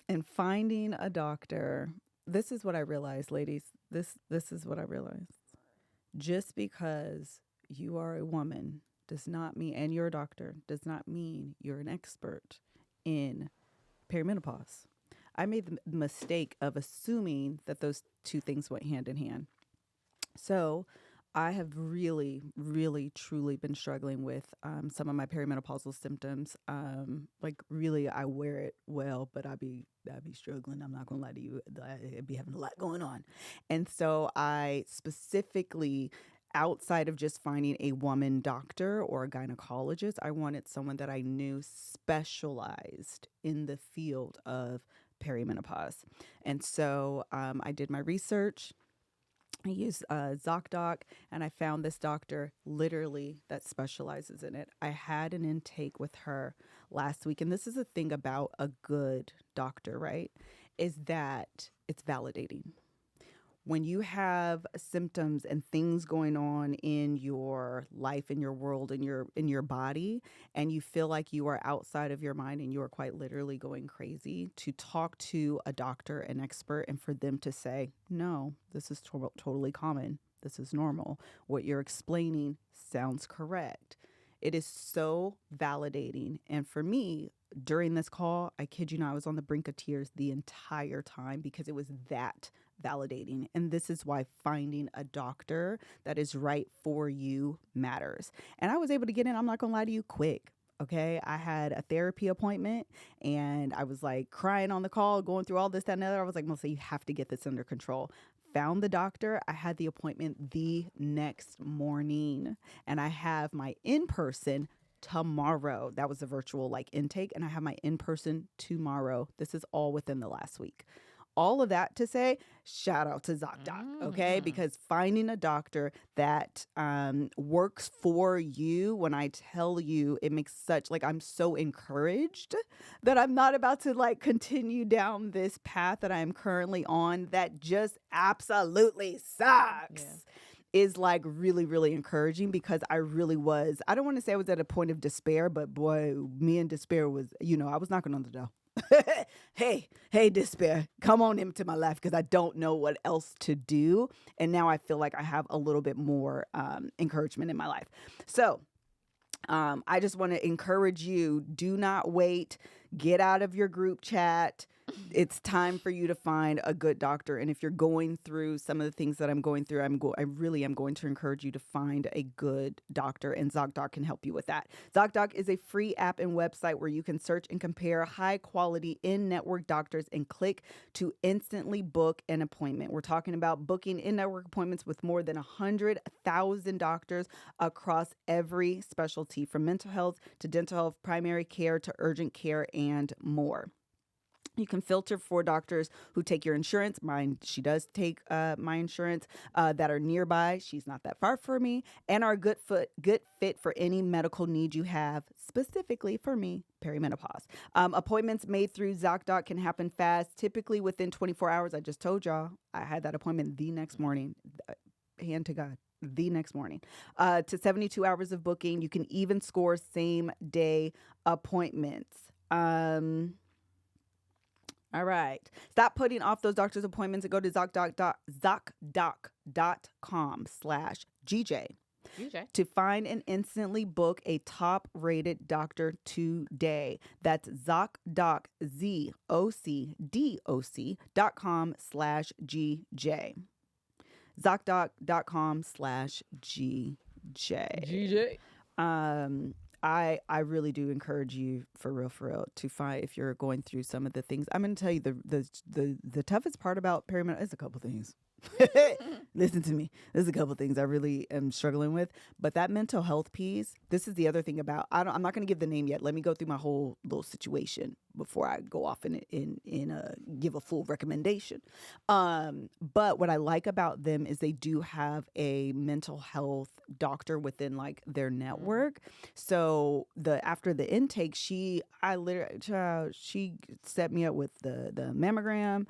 And finding a doctor, this is what I realized, ladies. This is what I realized. Just because you are a woman does not mean, and you're a doctor, does not mean you're an expert in perimenopause. I made the mistake of assuming that those two things went hand in hand. So I have really, really, truly been struggling with some of my perimenopausal symptoms. Like really, I wear it well, but I be struggling. I'm not gonna lie to you. I be having a lot going on, and so I specifically, outside of just finding a woman doctor or a gynecologist, I wanted someone that I knew specialized in the field of perimenopause, and so I did my research. I used ZocDoc, and I found this doctor literally that specializes in it. I had an intake with her last week, and this is the thing about a good doctor, right? Is that it's validating. When you have symptoms and things going on in your life, in your world, in your body, and you feel like you are outside of your mind and you are quite literally going crazy, to talk to a doctor, an expert, and for them to say, no, this is totally common. This is normal. What you're explaining sounds correct. It is so validating. And for me, during this call, I kid you not, I was on the brink of tears the entire time because it was that validating. And this is why finding a doctor that is right for you matters. And I was able to get in, I'm not gonna lie to you, quick. Okay, I had a therapy appointment and I was like crying on the call, going through all this, that, and the other. I was like, Melissa, you have to get this under control. Found the doctor. I had the appointment the next morning, and I have my in-person tomorrow. That was a virtual intake, and I have my in-person tomorrow. This is all within the last week. All of that to say, shout out to ZocDoc, okay? Because finding a doctor that works for you, when I tell you, it makes such, I'm so encouraged that I'm not about to continue down this path that I am currently on that just absolutely sucks. Yeah. Is really, really encouraging, because I really was, I don't want to say I was at a point of despair, but boy, me and despair was, I was knocking on the door. Hey, despair, come on into my life, because I don't know what else to do. And now I feel like I have a little bit more encouragement in my life. So I just want to encourage you, do not wait. Get out of your group chat. It's time for you to find a good doctor. And if you're going through some of the things that I'm going through, I really am going to encourage you to find a good doctor, and ZocDoc can help you with that. ZocDoc is a free app and website where you can search and compare high quality in-network doctors and click to instantly book an appointment. We're talking about booking in-network appointments with more than 100,000 doctors across every specialty, from mental health to dental health, primary care to urgent care, and more. You can filter for doctors who take your insurance. She does take my insurance, that are nearby. She's not that far from me, and are good fit for any medical need you have, specifically for me, perimenopause. Appointments made through ZocDoc can happen fast, typically within 24 hours. I just told y'all I had that appointment the next morning. Hand to God. The next morning, to 72 hours of booking. You can even score same day appointments. All right. Stop putting off those doctor's appointments and go to ZocDoc.com/GJ to find and instantly book a top-rated doctor today. That's ZocDoc, ZocDoc.com/GJ. ZocDoc.com/GJ. I really do encourage you for real to find, if you're going through some of the things. I'm going to tell you the toughest part about perimenopause is a couple things. Listen to me. There's a couple things I really am struggling with, but that mental health piece, this is the other thing about, I'm not going to give the name yet. Let me go through my whole little situation before I go off and give a full recommendation. But what I like about them is they do have a mental health doctor within like their network. So after the intake, she set me up with the mammogram.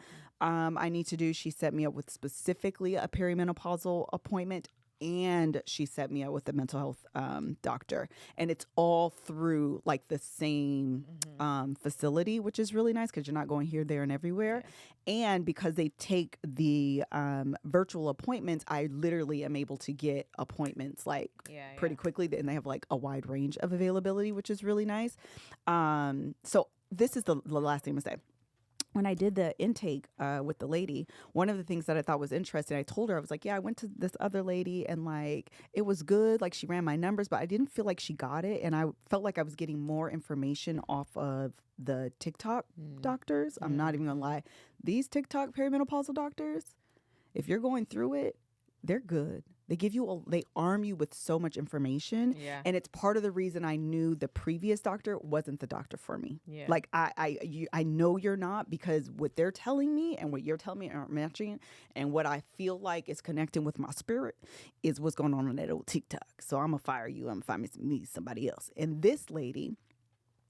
She set me up with specifically a perimenopausal appointment, and she set me up with a mental health doctor. And it's all through like the same facility, which is really nice because you're not going here, there, and everywhere. Yeah. And because they take the virtual appointments, I literally am able to get appointments like pretty quickly. And they have like a wide range of availability, which is really nice. So this is the last thing I'm going to say. When I did the intake with the lady, one of the things that I thought was interesting, I told her, I was like, yeah, I went to this other lady and like, it was good. Like she ran my numbers, but I didn't feel like she got it. And I felt like I was getting more information off of the TikTok doctors. I'm not even gonna lie. These TikTok perimenopausal doctors, if you're going through it, they're good. They arm you with so much information. Yeah. And it's part of the reason I knew the previous doctor wasn't the doctor for me. Yeah. Like I know you're not, because what they're telling me and what you're telling me aren't matching, and what I feel like is connecting with my spirit is what's going on that old TikTok. So I'm gonna fire you. I'm gonna find me somebody else. And this lady,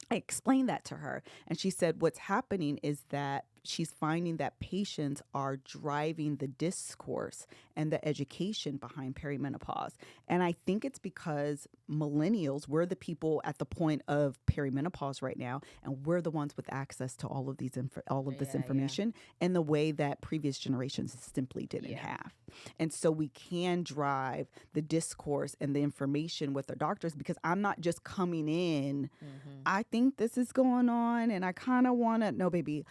I explained that to her, and she said what's happening is that she's finding that patients are driving the discourse and the education behind perimenopause. And I think it's because millennials, we're the people at the point of perimenopause right now, and we're the ones with access to all of this information in the way that previous generations simply didn't have. And so we can drive the discourse and the information with our doctors, because I'm not just coming in, I think this is going on and I kind of want to, no, baby,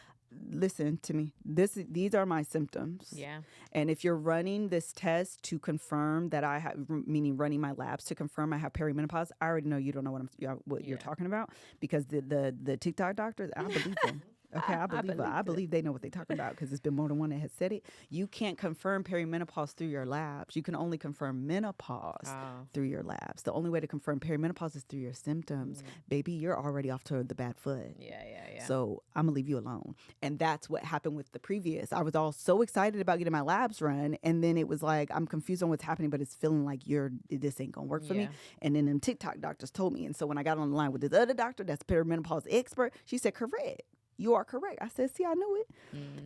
listen to me. These are my symptoms. Yeah. And if you're running this test to confirm that I have, meaning running my labs to confirm I have perimenopause, I already know you don't know what you're talking about, because the TikTok doctors, I believe them. Okay, I believe they know what they're talking about, because it's been more than one that has said it. You can't confirm perimenopause through your labs. You can only confirm menopause through your labs. The only way to confirm perimenopause is through your symptoms. Baby, you're already off to the bad foot. Yeah. So I'm going to leave you alone. And that's what happened with the previous. I was all so excited about getting my labs run, and then it was like, I'm confused on what's happening, but it's feeling like this ain't going to work for me. And then them TikTok doctors told me. And so when I got on the line with this other doctor that's perimenopause expert, she said, correct. You are correct. I said, see, I knew it,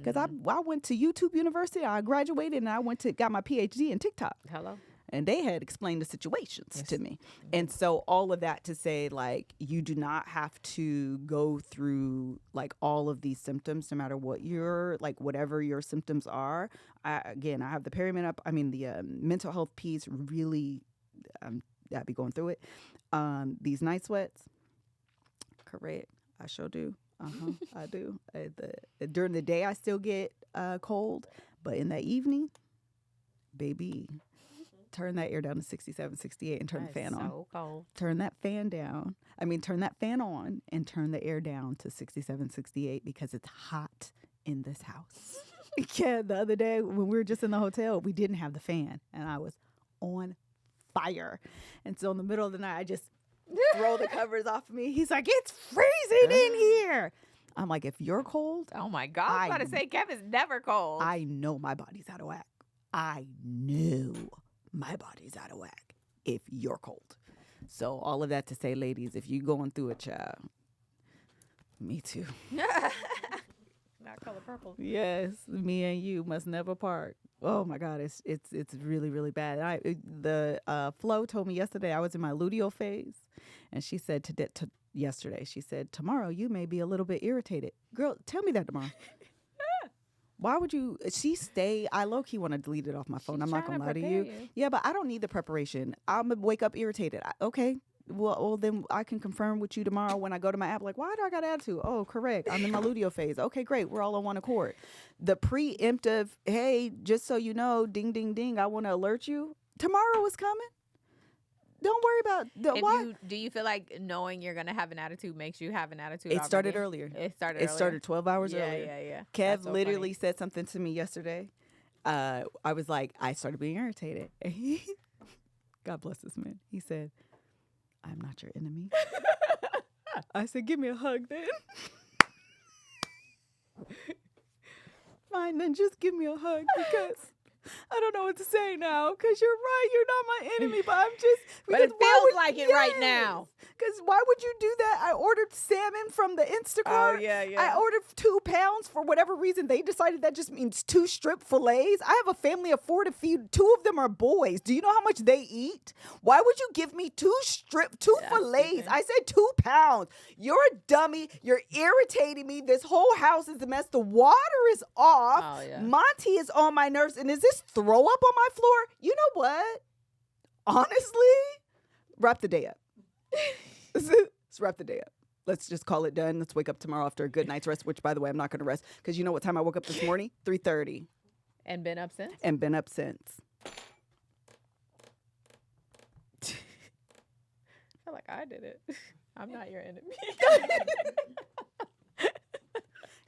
because I went to YouTube University. I graduated and I got my PhD in TikTok. Hello. And they had explained the situations to me. And so all of that to say, like, you do not have to go through like all of these symptoms, no matter what whatever your symptoms are. I have the mental health piece really, I'd be going through it. These night sweats, correct. I sure do. I do. During the day, I still get cold, but in the evening, baby, turn that air down to 67, 68 and turn the fan on. So cold. Turn that fan down. Turn that fan on and turn the air down to 67, 68, because it's hot in this house. Yeah, the other day when we were just in the hotel, we didn't have the fan, and I was on fire. And so in the middle of the night, I just throw the covers off of me. He's like, it's freezing in here. I'm like, if you're cold, Oh my God. I was about to say Kevin's never cold. I know my body's out of whack. I knew my body's out of whack if you're cold. So all of that to say, ladies, if you're going through it, child, me too. Not color purple. Yes, me and you must never part. Oh my God, it's really, really bad. Flo told me yesterday I was in my luteal phase, and she said yesterday, she said, tomorrow you may be a little bit irritated. Girl, tell me that tomorrow. Why would you? I low-key want to delete it off my phone. She's I'm not going to lie to prepare you. Yeah, but I don't need the preparation. I'm going to wake up irritated. Okay. Well, then I can confirm with you tomorrow when I go to my app. Like, why do I got attitude? Oh, correct. I'm in my luteal phase. Okay, great. We're all on one accord. The preemptive, hey, just so you know, ding, ding, ding, I want to alert you. Tomorrow is coming. Don't worry about why. Do you feel like knowing you're gonna have an attitude makes you have an attitude? It started earlier. It started. It started 12 hours earlier. Yeah. Kev literally said something to me yesterday. I was like, I started being irritated. God bless this man. He said, I'm not your enemy. I said, give me a hug then. Fine, then just give me a hug because I don't know what to say now because you're right. You're not my enemy, but I'm just. But it feels like it right now. Because why would you do that? I ordered salmon from the Instacart. Oh, yeah. I ordered 2 pounds for whatever reason. They decided that just means 2 strip fillets. I have a family of 4 to feed. 2 of them are boys. Do you know how much they eat? Why would you give me 2 fillets? I said 2 pounds. You're a dummy. You're irritating me. This whole house is a mess. The water is off. Oh, yeah. Monty is on my nerves. And is this throw up on my floor? You know what? Honestly, wrap the day up. Let's wrap the day up. Let's just call it done. Let's wake up tomorrow after a good night's rest, which, by the way, I'm not going to rest because you know what time I woke up this morning? 3:30. And been up since? And been up since. I feel like I did it. I'm not your enemy.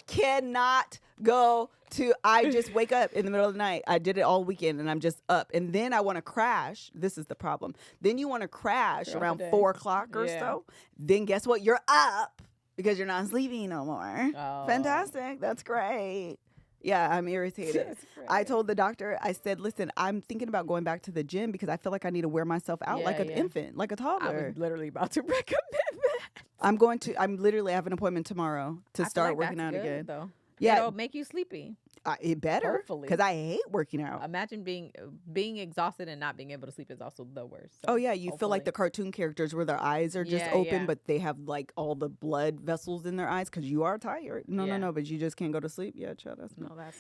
Cannot go to, I just wake up in the middle of the night. I did it all weekend and I'm just up. And then I want to crash. This is the problem. Then you want to crash around 4 o'clock or so. Then guess what? You're up because you're not sleeping no more. Oh. Fantastic. That's great. Yeah, I'm irritated. I told the doctor, I said, listen, I'm thinking about going back to the gym because I feel like I need to wear myself out like an infant, like a toddler. I was literally about to recommend that. I'm literally have an appointment tomorrow to start working out again. Though. Yeah. It'll make you sleepy. It better. Hopefully. Because I hate working out. Imagine being exhausted and not being able to sleep is also the worst. So oh, yeah. You feel like the cartoon characters where their eyes are just open, but they have like all the blood vessels in their eyes because you are tired. No, but you just can't go to sleep. Yeah, child. That's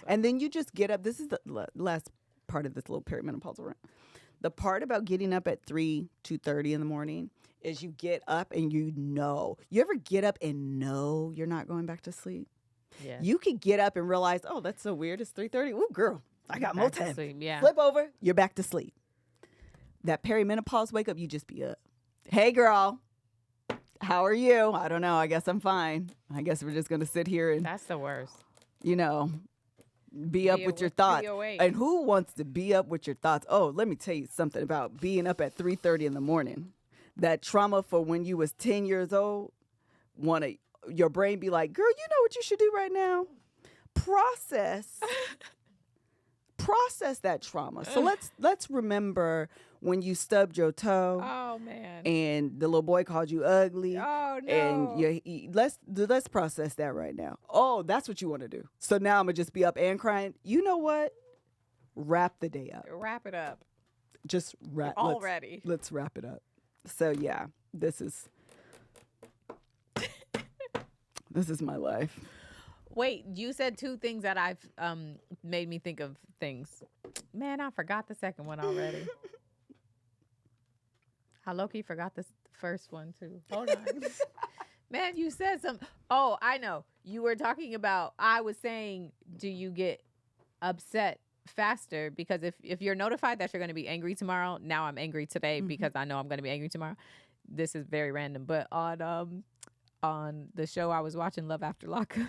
and then you just get up. This is the last part of this little perimenopausal rant. The part about getting up at 2:30 in the morning is you get up and you ever get up and know you're not going back to sleep? Yeah. You could get up and realize, oh, that's so weird. It's 3:30. Ooh, girl, I got more time. Yeah. Flip over, you're back to sleep. That perimenopause wake up, you just be up. Hey, girl, how are you? I don't know. I guess I'm fine. I guess we're just going to sit here and. That's the worst. Be up with your thoughts. And who wants to be up with your thoughts? Oh, let me tell you something about being up at 3:30 in the morning. That trauma for when you was 10 years old, your brain be like, girl, you know what you should do right now? Process that trauma. So let's remember when you stubbed your toe. Oh man. And the little boy called you ugly. Oh no. And let's process that right now. Oh, that's what you want to do. So now I'm gonna just be up and crying. You know what? Wrap the day up. Wrap it up. Just wrap. Already. Let's wrap it up. So yeah, this is my life. Wait, you said 2 things that I've made me think of things. Man, I forgot the second one already. I low-key forgot the first one too. Hold on. Man, you said something. Oh, I know. You were talking about, I was saying, do you get upset faster? Because if you're notified that you're going to be angry tomorrow, now I'm angry today because I know I'm going to be angry tomorrow. This is very random. But on the show I was watching, Love After Lockup.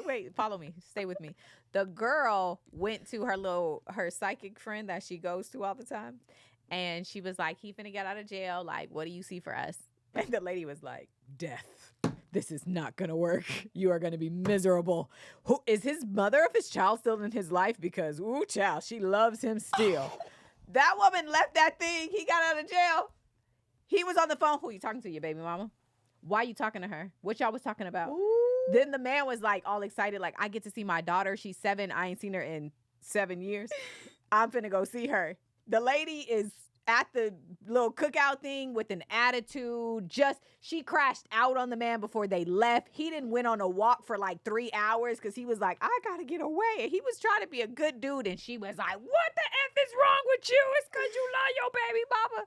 Wait, follow me. Stay with me. The girl went to her psychic friend that she goes to all the time. And she was like, he finna get out of jail. Like, what do you see for us? And the lady was like, death. this is not going to work. You are going to be miserable. Who is his mother of his child still in his life? Because, ooh, child, she loves him still. That woman left that thing. He got out of jail. He was on the phone. Who you talking to, your baby mama? Why you talking to her? What y'all was talking about? Ooh. Then the man was like all excited. Like, I get to see my daughter. She's 7. I ain't seen her in 7 years. I'm finna go see her. The lady is at the little cookout thing with an attitude. She crashed out on the man before they left. He didn't went on a walk for like 3 hours because he was like, I gotta get away. And he was trying to be a good dude. And she was like, what the F is wrong with you? It's because you love your baby mama.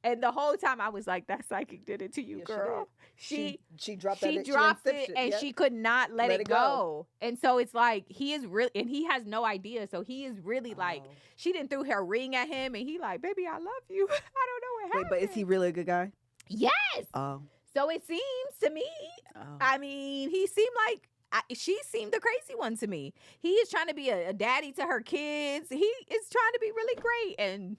And the whole time I was like, that psychic did it to you, girl. She dropped it and she could not let it go. And so it's like, he is really, and he has no idea. So he is really like, she didn't throw her ring at him and he like, baby, I love you. I don't know what happened. Wait, but is he really a good guy? Yes. Oh. So it seems to me, I mean, he seemed like, she seemed the crazy one to me. He is trying to be a daddy to her kids. He is trying to be really great. And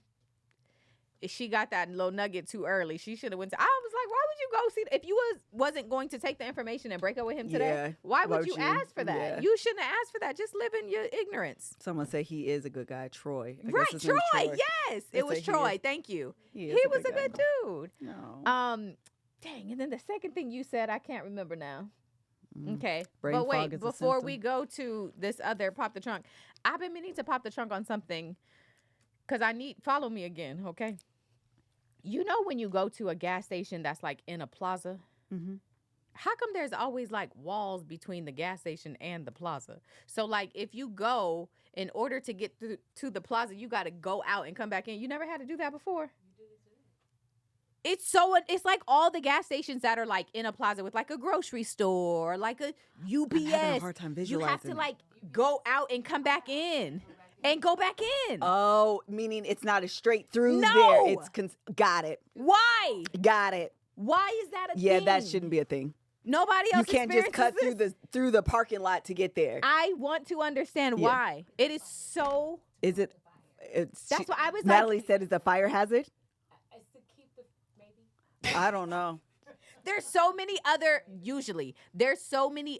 she got that little nugget too early. She should have went to, I was like, why would you go see, if you wasn't going to take the information and break up with him today, why would you ask for that? Yeah. You shouldn't have asked for that. Just live in your ignorance. Someone say he is a good guy. Troy. Right, Troy. Yes. It was Troy. Thank you. He was a good dude. No. Dang. And then the second thing you said, I can't remember now. Okay. Brain but wait, fog is a before symptom. we go to this other pop the trunk, I've been meaning to pop the trunk on something because follow me again, okay? You know when you go to a gas station that's like in a plaza? Mm-hmm. How come there's always like walls between the gas station and the plaza? So like if you go, in order to get to the plaza, you got to go out and come back in. You never had to do that before? It's like all the gas stations that are like in a plaza with like a grocery store, like a UPS. I'm having a hard time visualizing. You have to like go out and come back in. And go back in. Oh, meaning it's not a straight through No. there. It's got it. Why? Got it. Why is that a thing? Yeah, that shouldn't be a thing. Nobody else. You can't just cut experiences through the parking lot to get there. I want to understand why. It is so. Is it? That's what I was. Natalie said it's a fire hazard. It's to keep the maybe. I don't know. There's so many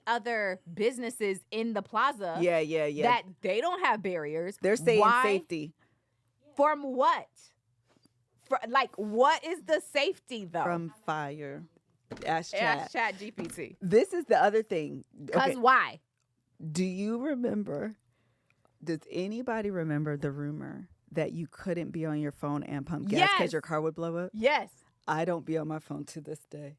other businesses in the plaza. Yeah. That they don't have barriers. They're saying safety. From what? What is the safety though? From fire. Ask Chat GPT. This is the other thing. Because why? Do you remember? Does anybody remember the rumor that you couldn't be on your phone and pump gas because your car would blow up? Yes. I don't be on my phone to this day.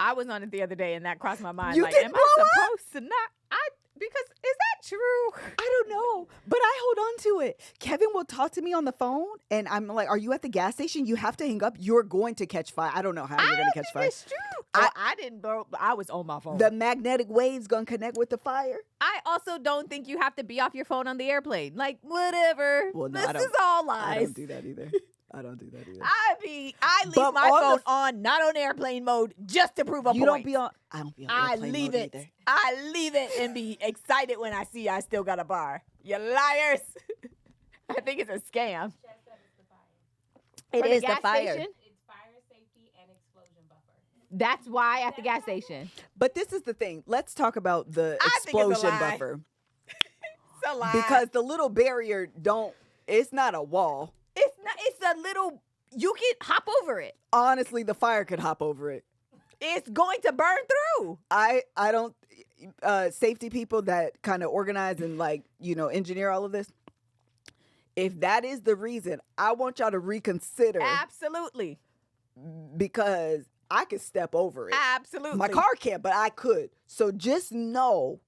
I was on it the other day and that crossed my mind. You like, didn't am blow I up? supposed to not? Because is that true? I don't know, but I hold on to it. Kevin will talk to me on the phone, and I'm like, "Are you at the gas station? You have to hang up. You're going to catch fire." I don't know how you're going to catch fire. It's true. I didn't blow. I was on my phone. The magnetic waves going to connect with the fire. I also don't think you have to be off your phone on the airplane. Like whatever. Well, no, this is all lies. I don't do that either. I I leave my phone on, not on airplane mode, just to prove a point. You don't be on. I don't be on I airplane leave mode it. either. I leave it and be excited when I see I still got a bar. You liars. I think it's a scam. It For is the gas the fire. station? It's fire safety and explosion buffer. That's why at the gas station. But this is the thing. Let's talk about the I think it's a explosion lie. buffer. It's a lie. Because the little barrier it's not a wall. it's not. It's a little. You can hop over it. Honestly, the fire could hop over it. It's going to burn through. I don't safety people that kind of organize and engineer all of this. If that is the reason, I want y'all to reconsider Absolutely. because I could step over it. Absolutely. My car can't, but I could. So just know,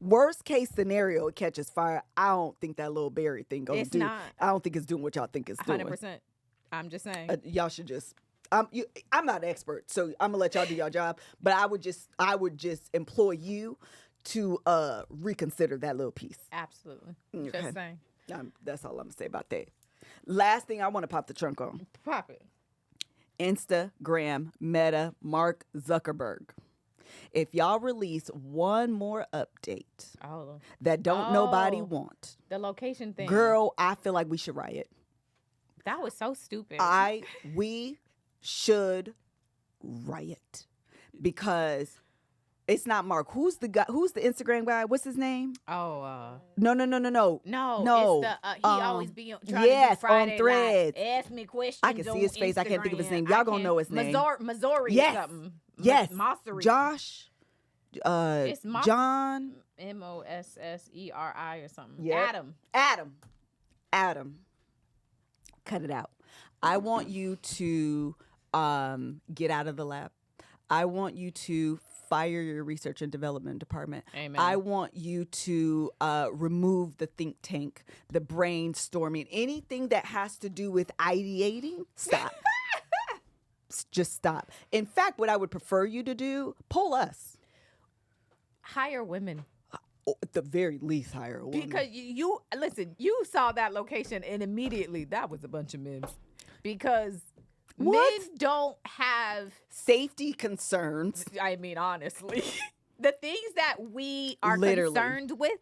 worst case scenario, it catches fire. I don't think that little berry thing gonna It's do. not. I don't think it's doing what y'all think it's doing. 100%. I'm just saying. Y'all should just. I'm not an expert, so I'm gonna let y'all do your job. But I would just employ you to reconsider that little piece. Absolutely. Okay. Just saying. That's all I'm gonna say about that. Last thing I want to pop the trunk on. Pop it. Instagram Meta Mark Zuckerberg. If y'all release one more update that don't nobody want, The location thing. girl, I feel like we should riot. That was so stupid. We should riot because It's not Mark. Who's the guy? Who's the Instagram guy? What's his name? Oh, No. no. No. It's the he always be trying to yes, do Friday on Threads. Like, ask me questions. I can see his face. I can't think of his name. Y'all gonna know his name. Missouri Yes. something. Yes. Mosseri. Josh. It's John. Mosseri or something. Yep. Adam. Cut it out. I want you to get out of the lab. I want you to fire your research and development department. Amen. I want you to remove the think tank, the brainstorming, anything that has to do with ideating. Stop. Just stop. In fact, what I would prefer you to do, poll us. Hire women. At the very least, hire a woman. Because you listen, you saw that location and immediately that was a bunch of men. Because What? men don't have, Safety concerns. I mean, honestly, the things that we are Literally. concerned with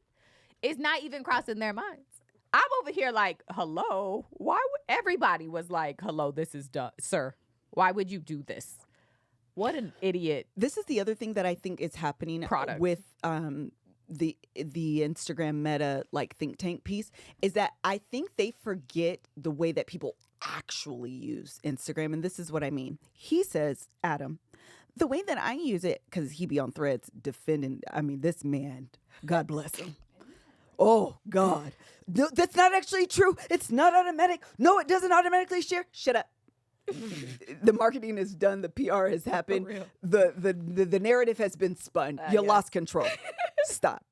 is not even crossing their minds. I'm over here like, hello, why would everybody was like, hello, this is done, sir. Why would you do this? What an idiot. This is the other thing that I think is happening Product. with the Instagram meta like think tank piece is that I think they forget the way that people actually use Instagram. And this is what I mean. He says, Adam, the way that I use it, because he be on Threads defending, I mean, this man, God bless him. Oh, God. No, that's not actually true. It's not automatic. No, it doesn't automatically share. Shut up. The marketing is done. The PR has happened. The narrative has been spun. You yeah. lost control. Stop.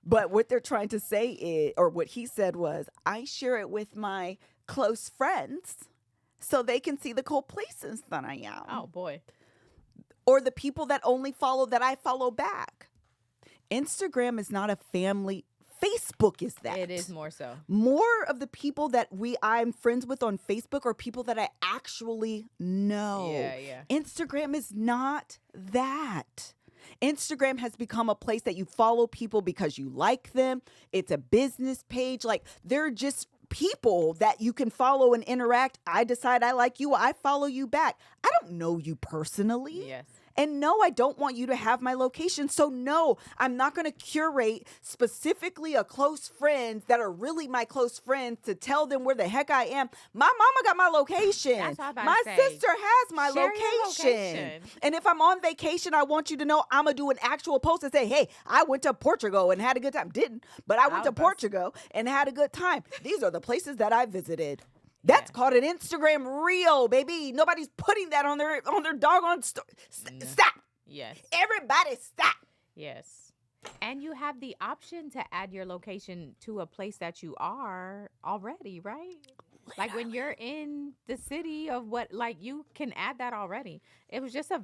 But what they're trying to say is, or what he said was, I share it with my close friends so they can see the cool places that I am. Oh, boy. Or the people that only follow that I follow back. Instagram is not a family. Facebook is that. It is more so. More of the people that I'm friends with on Facebook are people that I actually know. Yeah. Instagram is not that. Instagram has become a place that you follow people because you like them. It's a business page. Like, they're just people that you can follow and interact. I decide I like you. I follow you back. I don't know you personally. Yes. And no, I don't want you to have my location. So no, I'm not going to curate specifically a close friends that are really my close friends to tell them where the heck I am. My mama got my location. That's what I'm about My to say. sister has my Share your location. location. And if I'm on vacation, I want you to know I'm going to do an actual post and say, hey, I went to Portugal and had a good time. Didn't, but I went to Portugal and had a good time. These are the places that I visited. That's called an Instagram reel, baby. Nobody's putting that on their doggone story. Stop. Yes. Everybody stop. Yes. And you have the option to add your location to a place that you are already, right? Like when you're in the city of what, like you can add that already. It was just a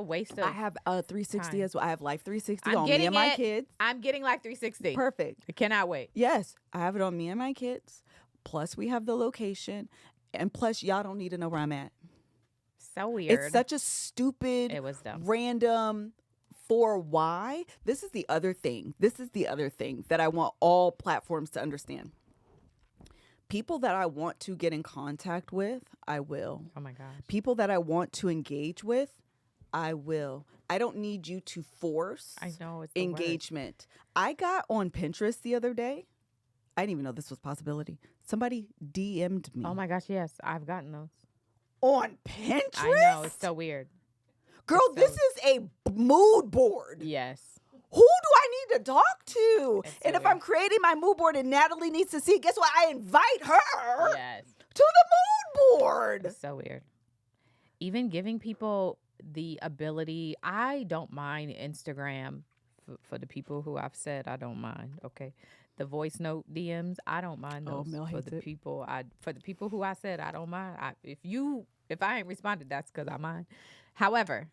waste of I have 360 time. as well. I have Life 360 I'm on me getting and my it. kids. I'm getting like 360. Perfect. I cannot wait. Yes, I have it on me and my kids. Plus, we have the location. And plus, y'all don't need to know where I'm at. So weird. It's such a stupid, It was dumb. random for why. This is the other thing. That I want all platforms to understand. People that I want to get in contact with, I will. Oh my gosh. People that I want to engage with, I will. I don't need you to force I know it's the engagement. I got on Pinterest the other day. I didn't even know this was a possibility. Somebody DM'd me. Oh my gosh, yes. I've gotten those. On Pinterest? I know. It's so weird. Girl, this is a mood board. Yes. Who do I need to talk to? It's so And if weird. I'm creating my mood board and Natalie needs to see it, guess what? I invite her Yes. to the mood board. It's so weird. Even giving people the ability, I don't mind Instagram for the people who I've said I don't mind. Okay. The voice note DMs, I don't mind those. Mel for hates the it. people who I said I don't mind. If I ain't responded, that's because I mind. However,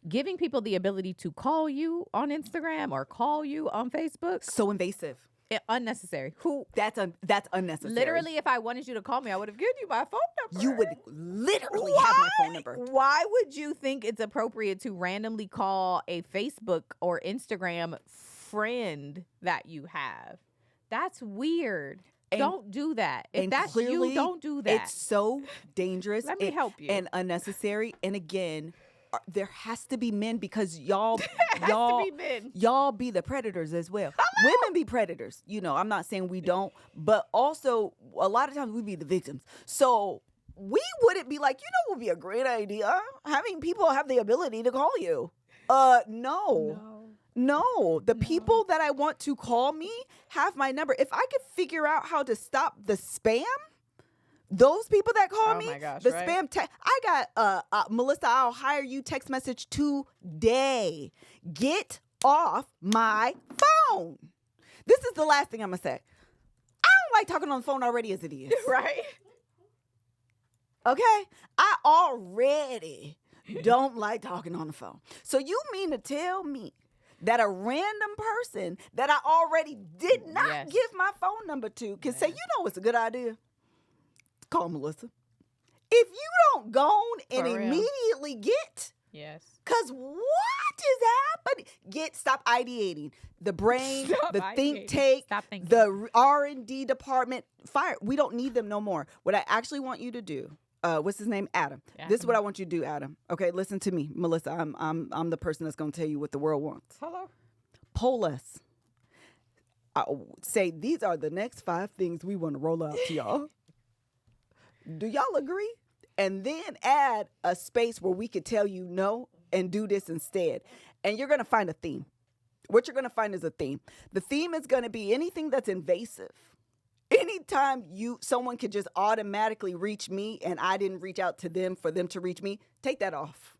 giving people the ability to call you on Instagram or call you on Facebook, So invasive. unnecessary. That's unnecessary. Literally, if I wanted you to call me, I would have given you my phone number. You would literally have my phone number. Why would you think it's appropriate to randomly call a Facebook or Instagram friend that you have? That's weird. And- don't do that. If and that's clearly, you, don't do that. It's so dangerous. Let me help you. And unnecessary. And again, there has to be men because y'all to be men. y'all be the predators as well. Women be predators. You know, I'm not saying we don't, but also a lot of times we be the victims. So we wouldn't be like, you know, what would be a great idea? Having people have the ability to call you. No, the people that I want to call me have my number. If I could figure out how to stop the spam, those people that call me, my gosh, the right? spam text, I got, Melissa, I'll hire you text message today. Get off my phone. This is the last thing I'm going to say. I don't like talking on the phone already as it is. Right? Okay? I already don't like talking on the phone. So you mean to tell me that a random person that I already did not give my phone number to can say, you know what's a good idea? Call Melissa. If you don't go on and For real. immediately get, Yes. because what is happening? Stop ideating. The brain, Stop the think ideating. tank, Stop thinking. the R&D department, fire. We don't need them no more. What I actually want you to do, what's his name? Adam. This is what I want you to do, Adam. Okay, listen to me, Melissa. I'm the person that's going to tell you what the world wants. Hello. Poll us. Say these are the next 5 things we want to roll out to y'all. Do y'all agree? And then add a space where we could tell you no and do this instead. And you're going to find a theme. What you're going to find is a theme. The theme is going to be anything that's invasive. Anytime someone could just automatically reach me and I didn't reach out to them for them to reach me, take that off.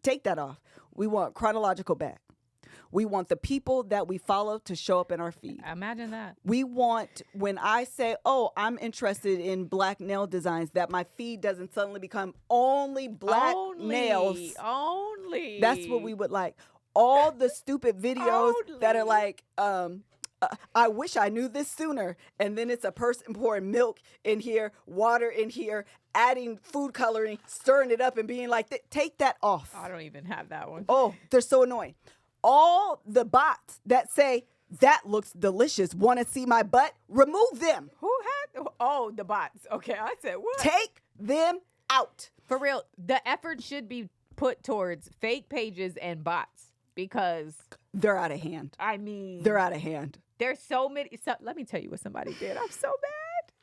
Take that off. We want chronological back. We want the people that we follow to show up in our feed. Imagine that. We want, when I say, oh, I'm interested in black nail designs, that my feed doesn't suddenly become only black nails. Only. That's what we would like. All the stupid videos that are like, I wish I knew this sooner. And then it's a person pouring milk in here, water in here, adding food coloring, stirring it up and being like, take that off. I don't even have that one. Oh, they're so annoying. All the bots that say, that looks delicious, want to see my butt, remove them. Who had? Oh, the bots. Okay, I said what? Take them out. For real, the effort should be put towards fake pages and bots because they're out of hand. I mean, They're out of hand. there's so many. Let me tell you what somebody did. I'm so mad.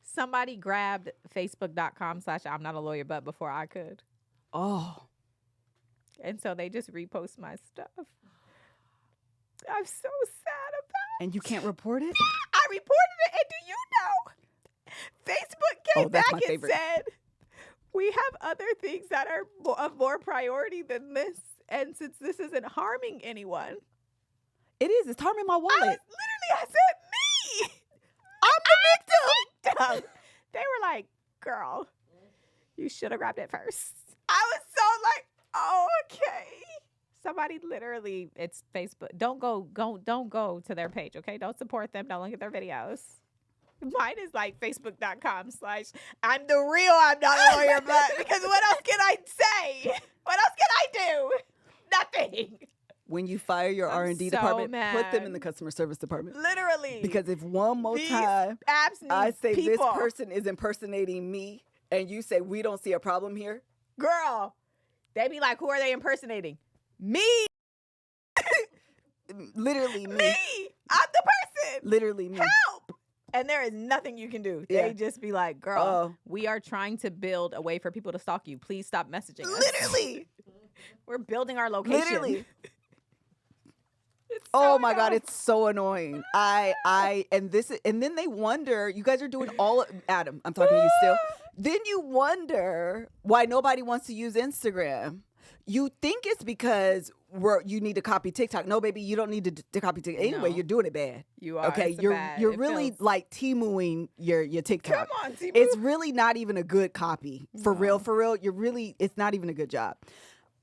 Somebody grabbed Facebook.com/I'm not a lawyer, but before I could. Oh. And so they just repost my stuff. I'm so sad about And you can't report it? I reported it, and do you know? Facebook came that's back my and favorite. said, we have other things that are of more priority than this. And since this isn't harming anyone. It is. It's harming my wallet. I said, me. I'm the victim. They were like, girl, you should have grabbed it first. I was so like, oh, okay. Somebody literally, it's Facebook. Don't go to their page, okay? Don't support them. Don't look at their videos. Mine is like Facebook.com/I'm the real I'm not a lawyer, but because what else can I say? What else can I do? Nothing. When you fire your I'm R&D so department, put them mad. in the customer service department. Literally. Because if one more These time apps need I say people. this person is impersonating me and you say we don't see a problem here, Girl, they be like, who are they impersonating? Me. literally me. Me. I'm the person. Literally me. Help. And there is nothing you can do. Yeah. They just be like, girl, we are trying to build a way for people to stalk you. Please stop messaging us. Literally. We're building our location. Literally. It's Oh so my God, dumb. it's so annoying. And then they wonder, you guys are doing Adam, I'm talking to you still. Then you wonder why nobody wants to use Instagram. You think it's because you need to copy TikTok. No, baby, you don't need to copy TikTok. Anyway, No. you're doing it bad. You are. Okay, It's you're bad. you're It really feels- like Timuing your TikTok. Come on, Timu. It's really not even a good copy. For real. It's not even a good job.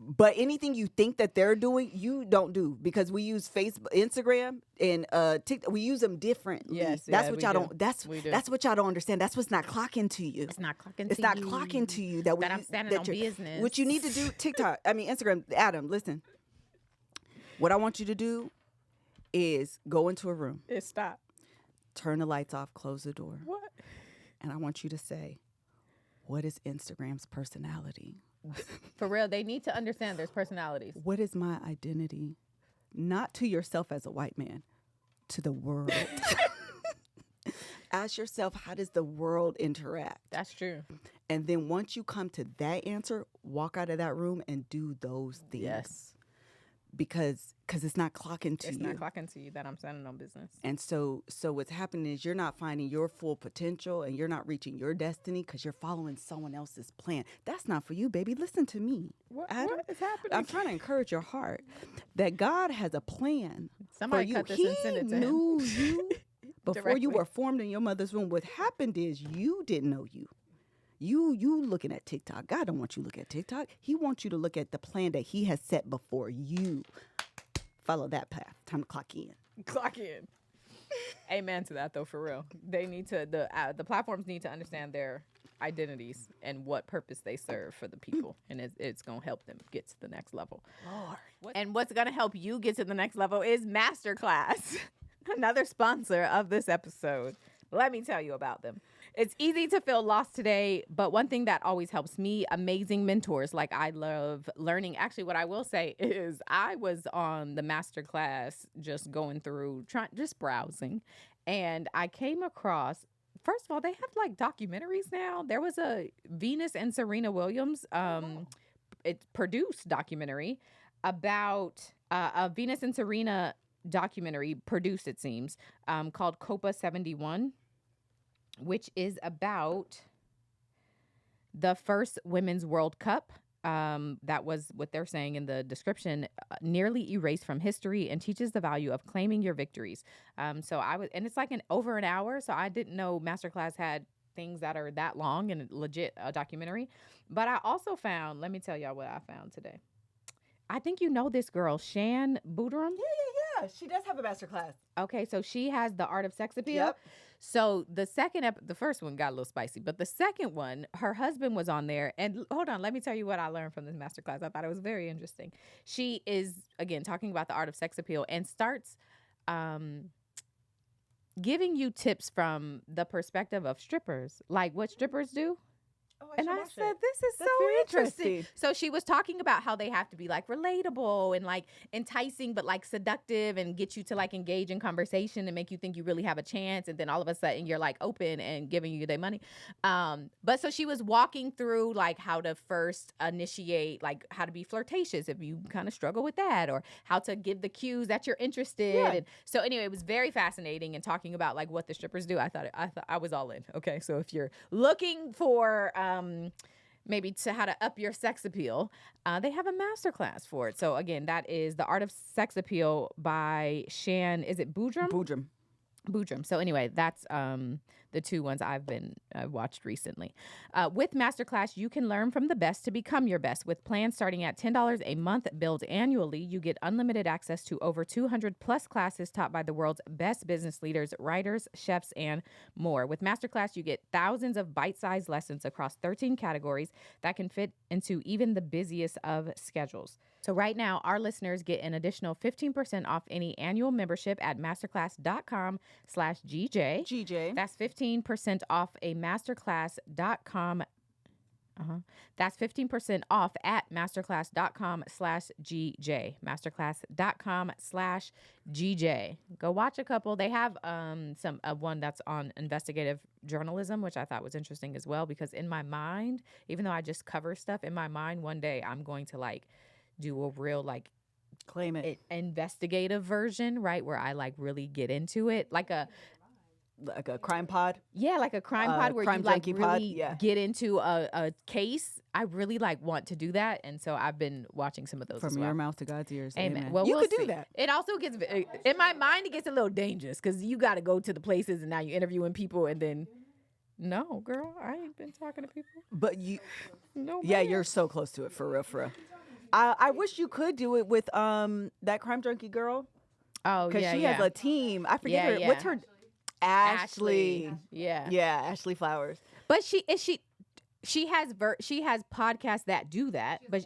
But anything you think that they're doing, you don't do, because we use Facebook, Instagram, and TikTok. We use them differently. Yes, that's yeah, what we y'all do. don't. That's We do. that's what y'all don't understand. That's what's not clocking to you. It's not clocking It's to not you. clocking to you that I'm standing on business. What you need to do, Instagram. Adam, listen. What I want you to do is go into a room, Stop. turn the lights off, close the door, What? and I want you to say, "What is Instagram's personality?" For real, they need to understand there's personalities. What is my identity? Not to yourself as a white man, to the world. Ask yourself, how does the world interact? That's true. And then once you come to that answer, walk out of that room and do those things. Yes. Because it's not clocking to It's you. not clocking to you that I'm standing on business. And so what's happening is you're not finding your full potential and you're not reaching your destiny because you're following someone else's plan. That's not for you, baby. Listen to me. What Adam. is happening? I'm trying to encourage your heart that God has a plan Somebody for you. cut this He and send it to him. knew you before you Directly. were formed in your mother's womb. What happened is you didn't know you. You looking at TikTok. God don't want you to look at TikTok. He wants you to look at the plan that he has set before you. Follow that path. Time to clock in. Clock in. Amen to that, though. For real, they need to. The platforms need to understand their identities and what purpose they serve for the people, and it's gonna help them get to the next level. Lord. And what's gonna help you get to the next level is Masterclass, another sponsor of this episode. Let me tell you about them. It's easy to feel lost today, but one thing that always helps me, amazing mentors. Like, I love learning. Actually, what I will say is I was on the Masterclass just going through, just browsing, and I came across, first of all, they have like documentaries now. There was a Venus and Serena Williams it produced documentary about a Venus and Serena documentary produced, it seems, called Copa 71. Which is about the first Women's World Cup. That was what they're saying in the description, nearly erased from history and teaches the value of claiming your victories. And it's like over an hour. So I didn't know Masterclass had things that are that long and legit a documentary. But I also found, let me tell y'all what I found today. I think you know this girl, Shan Boodram. Yeah. She does have a masterclass. Okay, so she has the Art of Sex Appeal. Yep. So the first one got a little spicy, but the second one, her husband was on there. And hold on, let me tell you what I learned from this masterclass. I thought it was very interesting. She is, again, talking about the Art of Sex Appeal and starts giving you tips from the perspective of strippers, like what strippers do. And I said, this is so very interesting. interesting. So she was talking about how they have to be like relatable and like enticing, but like seductive and get you to like engage in conversation and make you think you really have a chance. And then all of a sudden you're like open and giving you their money. But so she was walking through like how to first initiate, like how to be flirtatious if you kind of struggle with that, or how to give the cues that you're interested. Yeah. And so anyway, it was very fascinating and talking about like what the strippers do. I thought I was all in. Okay. So if you're looking for, maybe to how to up your sex appeal, they have a masterclass for it. So again, that is The Art of Sex Appeal by Shan. Is it Boodram? Boodram. So anyway, that's the two ones I've watched recently. With Masterclass, you can learn from the best to become your best. With plans starting at $10 a month, billed annually, you get unlimited access to over 200 plus classes taught by the world's best business leaders, writers, chefs, and more. With Masterclass, you get thousands of bite-sized lessons across 13 categories that can fit into even the busiest of schedules. So right now, our listeners get an additional 15% off any annual membership at masterclass.com/GJ. GJ. That's 15% off a masterclass.com. That's 15% off at masterclass.com/GJ. Masterclass.com/GJ. Go watch a couple. They have one that's on investigative journalism, which I thought was interesting as well, because in my mind, even though I just cover stuff, in my mind, one day I'm going to like do a real like Claim it. Investigative version, right, where I like really get into it, like a crime pod. Yeah, like a crime pod where crime you like junkie really pod, yeah. get into a case. I really like want to do that, and so I've been watching some of those as From well. your mouth to God's ears. Amen. Amen. Well, you we'll could do see. that. It also gets in my mind. It gets a little dangerous because you got to go to the places, and now you're interviewing people, and then no, girl, I ain't been talking to people. But you, No, yeah, ma'am. you're so close to it, for real, for real. I wish you could do it with that crime junkie girl, Oh because yeah, she yeah. has a team. I forget Yeah, her. yeah. What's her? Ashley. Yeah. Yeah, Ashley Flowers. But she has podcasts that do that, but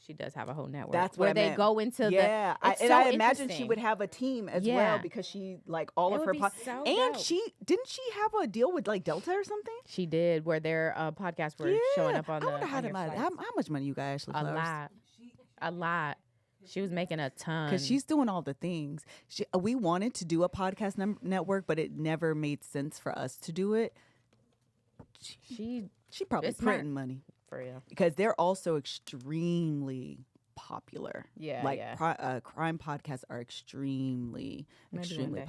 She does have a whole network. That's where what I they meant. go into Yeah, the. It's and so I imagine she interesting. would have a team as Yeah. well because she like all It of would her be so and dope. she didn't she have a deal with like Delta or something? She did, where their podcasts were showing up on I the. wonder how, on your flights. how much money you got, Ashley A Flowers? lot. She was making a ton. Because she's doing all the things. We wanted to do a podcast network, but it never made sense for us to do it. she She probably It's smart. printing money for real. because they're also extremely popular. Yeah, like yeah. crime podcasts are extremely Maybe one day.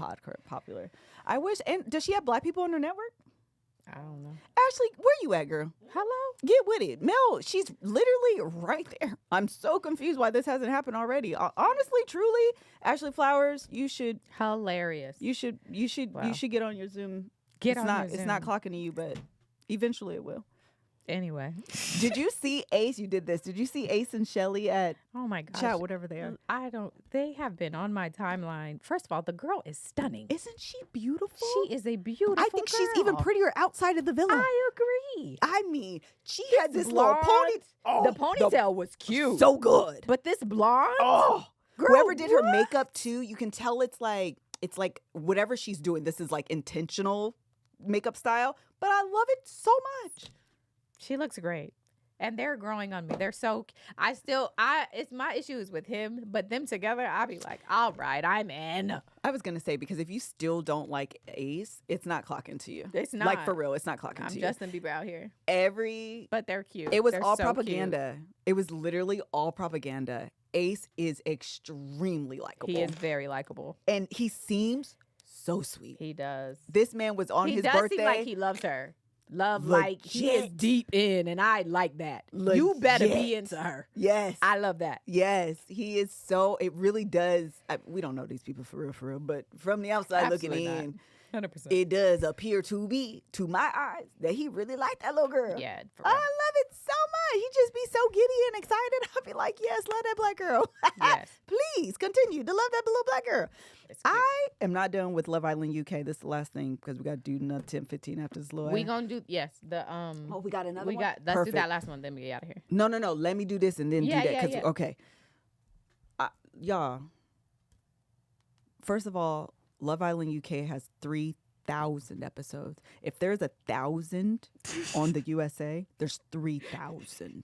popular. I wish. And does she have black people on her network? I don't know. Ashley, where you at, girl? Hello. Get with it. Mel, she's literally right there. I'm so confused why this hasn't happened already. Honestly, truly, Ashley Flowers, you should Hilarious. Wow. you should get on your Zoom. Get it's on not your it's not Zoom. clocking to you, but eventually it will. Anyway. Did you see Ace? You did this. Did you see Ace and Shelly at Oh my gosh. Chat, whatever they are? They have been on my timeline. First of all, the girl is stunning. Isn't she beautiful? She is a beautiful I think she's even girl. prettier outside of the villa. I agree. I mean, she had this blonde- little pony. Oh, the ponytail was cute. so good. But this blonde, Oh, girl, whoever did her what? makeup too, you can tell it's like whatever she's doing. This is like intentional makeup style, but I love it so much. she looks great. And they're growing on me. They're so. It's my issue is with him, but them together, I'll be like, all right, I'm in. I was gonna say because if you still don't like Ace, it's not clocking to you. It's not. Like for real, it's not clocking I'm to you. Justin Bieber out here, But they're cute. it was They're all so propaganda. It was literally all propaganda. Ace is extremely likable. He is very likable. and he seems so sweet. He does. This man was on He his does birthday. seem like he loves her. Like he is Legit. deep in, and I like that. You better be Legit. into her. Yes. I love that. Yes, he is so. It really does. We don't know these people for real, but from the outside Absolutely looking not. in, 100%. it does appear to be, to my eyes, that he really liked that little girl. Yeah, for I real. love it so much. He just be so giddy and excited. I'll be like, yes, love that black girl. Yes. Please continue to love that little black girl. It's cute. I am not done with Love Island UK. This is the last thing because we got to do another 10, 15 after this little. We gonna do the Oh, we got another we one? got let's Perfect. do that last one, then we get out of here. No. Let me do this and then Yeah, do that. yeah, 'cause- yeah. Okay. Y'all, first of all, Love Island UK has 3,000 episodes. If there's 1,000 on the USA, there's 3,000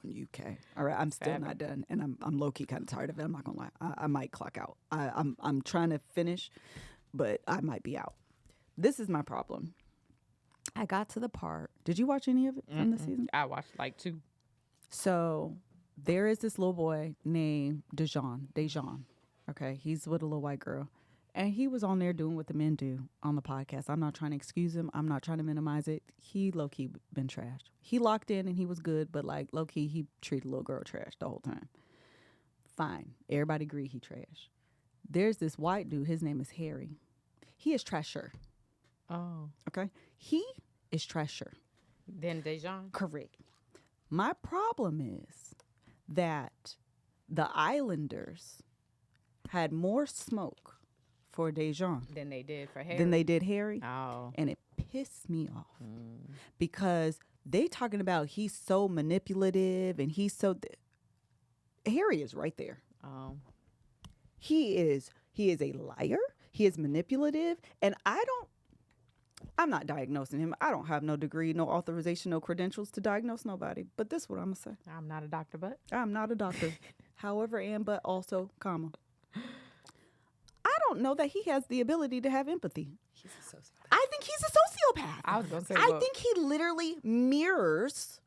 on UK. All right, I'm still not done, and I'm low key kind of tired of it. I'm not gonna lie. I might clock out. I'm trying to finish, but I might be out. This is my problem. I got to the part. Did you watch any of it from the season? I watched like 2. So there is this little boy named Dejan. Okay, he's with a little white girl. And he was on there doing what the men do on the podcast. I'm not trying to excuse him. I'm not trying to minimize it. He low-key been trashed. He locked in and he was good, but like low-key, he treated little girl trash the whole time. Fine. Everybody agree he trash. There's this white dude. His name is Harry. He is trasher. Oh. Okay? He is trasher. Then Dejan. Correct. My problem is that the Islanders had more smoke for Dejan Than they did for Harry. than they did Harry. Oh. And it pissed me off because they talking about he's so manipulative and he's so... Harry is right there. Oh. He is a liar. He is manipulative. And I'm not diagnosing him. I don't have no degree, no authorization, no credentials to diagnose nobody. But this is what I'm going to say. I'm not a doctor, but I'm not a doctor. However, and but also, comma. I don't know that he has the ability to have empathy. He's a sociopath. I think he's a sociopath. I was gonna say, I well- think he literally mirrors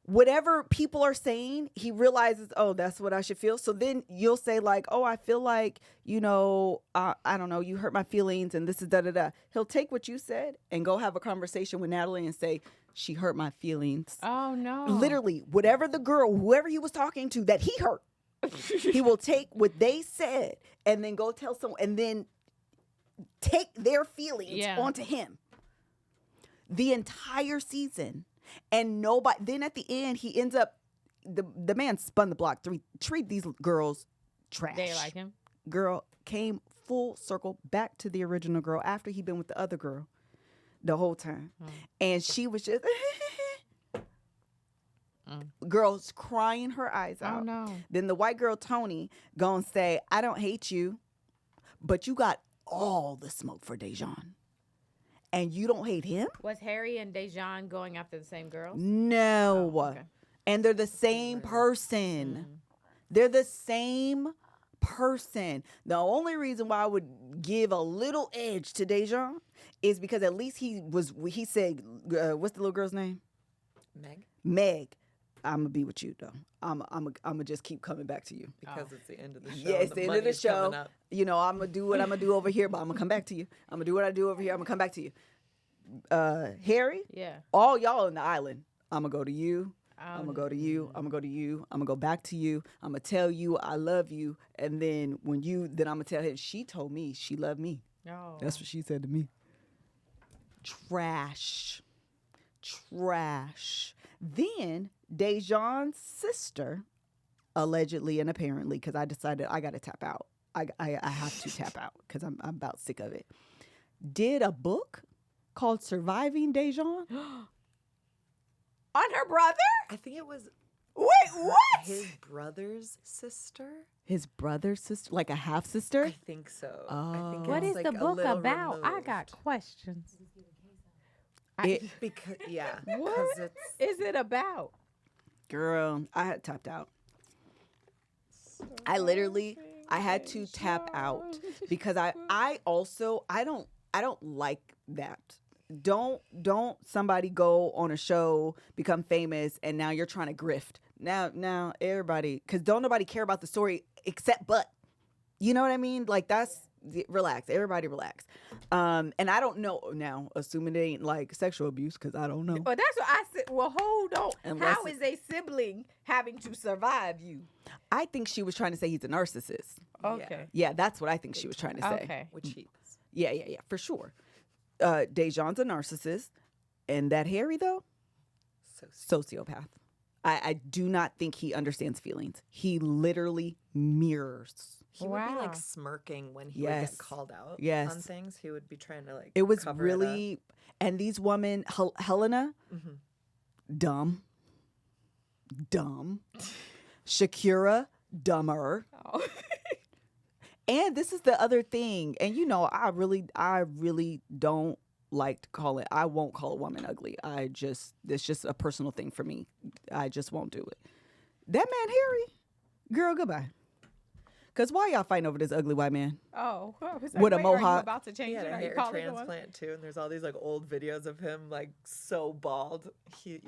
whatever people are saying. He realizes, oh, that's what I should feel. So then you'll say like, oh, I feel like, I don't know, you hurt my feelings and this is da-da-da. He'll take what you said and go have a conversation with Natalie and say, she hurt my feelings. Oh no. Literally, whatever the girl, whoever he was talking to that he hurt, he will take what they said and then go tell someone and then take their feelings onto him. The entire season. And nobody, then at the end, he ends up, the man spun the block, treat these girls trash. They like him. Girl came full circle back to the original girl after he'd been with the other girl the whole time. And she was just, Girl's crying her eyes out. Oh no. Then the white girl Tony gonna say, I don't hate you, but you got all the smoke for Dejan. And you don't hate him? Was Harry and Dejan going after the same girls? No. Oh, okay. And they're the same person. They're the same person. The only reason why I would give a little edge to Dejan is because at least he said, what's the little girl's name? Meg. I'm gonna be with you though. I'm gonna just keep coming back to you because it's the end of the show. Yeah, it's the end of the show. You know, I'm gonna do what I'm gonna do over here, but I'm gonna come back to you. I'm gonna do what I do over here. I'm gonna come back to you. Harry. Yeah. All y'all on the island. I'm gonna go to you. I'm gonna go to you. I'm gonna go to you. I'm gonna go back to you. I'm gonna tell you I love you, and then then I'm gonna tell him she told me she loved me. No. That's what she said to me. Trash. Then Dejan's sister, allegedly and apparently, because I decided I got to tap out. I have to tap out because I'm about sick of it. Did a book called Surviving Dejan On her brother? I think it was Wait, what? his brother's sister. his brother's sister, like a half sister. I think so. I think What it's is like the a book little about? I removed. got questions. Because What it's is it about? Girl, I had tapped out. I had to tap out because I don't like that. Don't somebody go on a show, become famous, and now you're trying to grift. Now everybody, because don't nobody care about the story except but. You know what I mean? Like relax. Everybody relax. And I don't know now, assuming it ain't like sexual abuse, because I don't know. Well, that's what I said. Well, hold on. Unless How is a sibling having to survive you? I think she was trying to say he's a narcissist. Okay. Yeah, that's what I think she was trying to say. Okay. which he is. Yeah, for sure. Dejan's a narcissist. And that Harry, though, sociopath. I do not think he understands feelings. He literally mirrors. He would be Wow. like smirking when he would Yes. get called out Yes. on things. He would be trying to like It was cover really, and these women, Helena, dumb. Shakira, dumber. Oh. And this is the other thing. And you know, I really don't like to call it. I won't call a woman ugly. It's just a personal thing for me. I just won't do it. That man, Harry, girl, goodbye. Because why y'all fighting over this ugly white man? Oh, I was With a wait, are you mohawk. about to He change had it? a Are you hair calling it one? transplant too, and there's all these like old videos of him like so bald. He's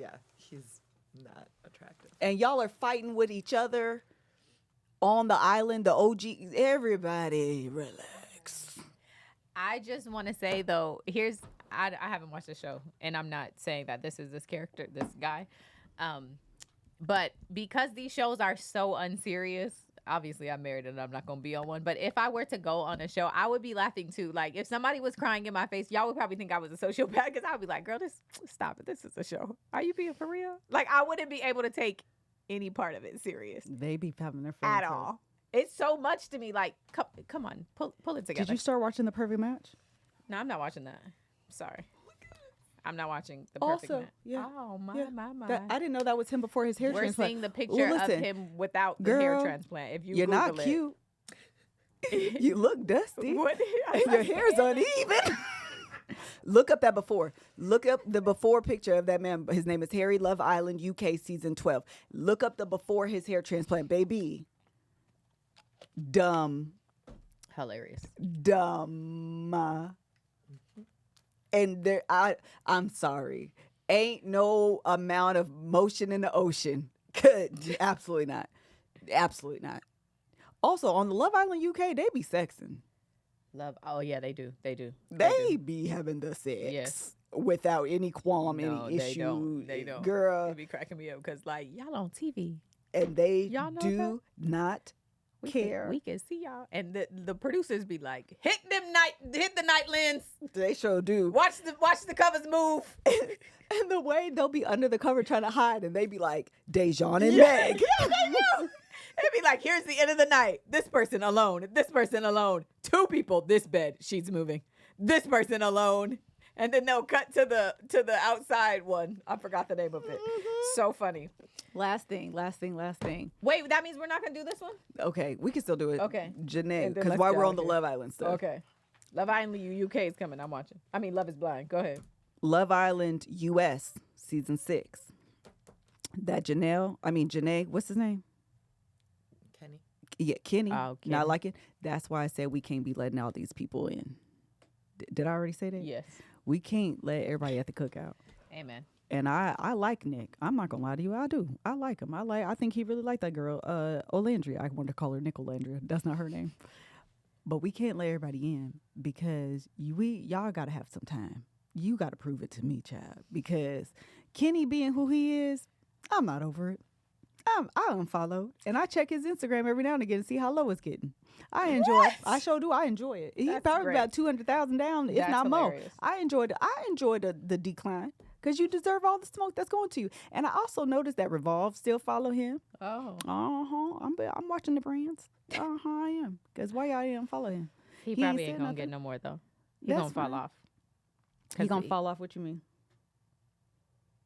not attractive. And y'all are fighting with each other on the island, the OG. Everybody relax. I just want to say though, I haven't watched the show, and I'm not saying that this is this character, this guy, but because these shows are so unserious. Obviously, I'm married and I'm not gonna be on one. But if I were to go on a show, I would be laughing too. Like if somebody was crying in my face, y'all would probably think I was a sociopath because I would be like, "Girl, stop it. This is a show. Are you being for real?" Like I wouldn't be able to take any part of it serious They be having their at all. It's so much to me. Like, come on, pull it together. Did you start watching The Perfect Match? No, I'm not watching that. Sorry. I'm not watching The Perfect Also, Match. yeah, Oh, my. I didn't know that was him before his hair We're transplant. seeing the picture listen, of him without the hair girl, transplant. If you You're not Google cute. You look dusty. What? And your hair's uneven. Look up that before. Look up the before picture of that man. His name is Harry, Love Island, UK, season 12. Look up the before his hair transplant, baby. Dumb. Hilarious. Dumb. And there, I'm sorry. Ain't no amount of motion in the ocean. Absolutely not. Absolutely not. Also, on the Love Island UK, they be sexing. Love. Oh, yeah, they do. They do. They be having the sex Yes. without any qualm, No, any they issue. don't. They don't. Girl. They be cracking me up because, like, y'all on TV. And they Y'all know do not We care. we can see y'all. And the producers be like, hit the night lens. They sure do. Watch the covers move. And the way they'll be under the cover trying to hide, and they be like, Dejan and Meg. Yeah, they do. It'd be like, here's the end of the night. This person alone. This person alone. Two people. This bed. She's moving. This person alone. And then they'll cut to the outside one. I forgot the name of it. So funny. Last thing. Wait, that means we're not gonna do this one? Okay, we can still do it. Okay. Janae, And then because let's while get we're out on the of here. Love Island stuff. Okay. Love Island UK is coming. I'm watching. I mean, Love is Blind. Go ahead. Love Island US season 6. That Janae, what's his name? Kenny. Yeah, Kenny. Oh, Kenny. Not like it. That's why I said we can't be letting all these people in. Did I already say that? Yes. We can't let everybody at the cookout. Amen. And I like Nick. I'm not gonna lie to you. I do. I like him. I think he really liked that girl, Olandria. I wanted to call her Nick Olandria. That's not her name. But we can't let everybody in because y'all gotta have some time. You gotta prove it to me, child. Because Kenny being who he is, I'm not over it. I unfollowed and I check his Instagram every now and again to see how low it's getting. I enjoy it. I sure do. I enjoy it. He's That's probably great. about 200,000 down, if That's not more. hilarious. I enjoyed the decline because you deserve all the smoke that's going to you. And I also noticed that Revolve still follow him. Oh. I'm watching the brands. I am. Because why y'all didn't follow him? He He probably ain't ain't said gonna get nothing. no more though. He's That's gonna fall fine. off. He gonna 'Cause fall off? What you mean?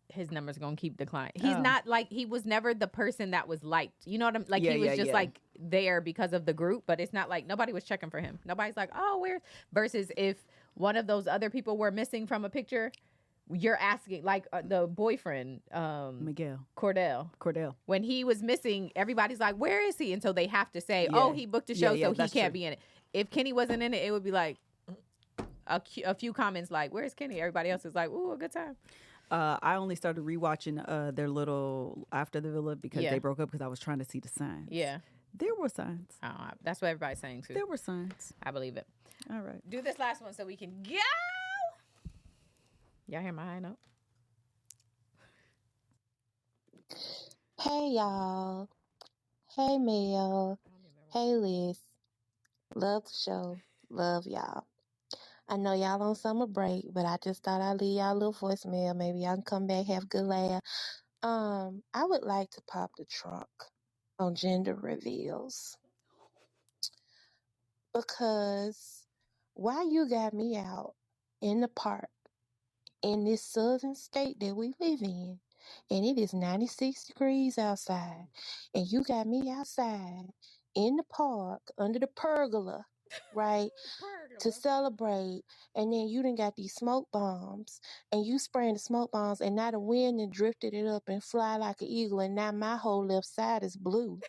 his numbers gonna keep declining. He's Oh. not like, he was never the person that was liked. You know what I'm like? Yeah, he was yeah, just yeah. like there because of the group, but it's not like nobody was checking for him. Nobody's like, oh, where's versus if one of those other people were missing from a picture, you're asking like the boyfriend, Miguel. Cordell. When he was missing, everybody's like, where is he? Until they have to say, oh, Yeah. he booked a Yeah, show, yeah, so he that's can't true. be in it. If Kenny wasn't in it, it would be like a few comments like, where's Kenny? Everybody else is like, ooh, a good time. I only started rewatching their little After the Villa because Yeah. they broke up because I was trying to see the signs. Yeah. There were signs. That's what everybody's saying too. There were signs. I believe it. All right. Do this last one so we can go. Y'all hear my high note? Hey y'all. Hey Mel. Hey Liz. Love the show. Love y'all. I know y'all on summer break, but I just thought I'd leave y'all a little voicemail. Maybe y'all can come back, have a good laugh. I would like to pop the trunk on gender reveals. Because while you got me out in the park in this southern state that we live in, and it is 96 degrees outside, and you got me outside in the park under the pergola, right, to celebrate, and then you done got these smoke bombs, and you spraying the smoke bombs, and now the wind and drifted it up and fly like an eagle, and now my whole left side is blue.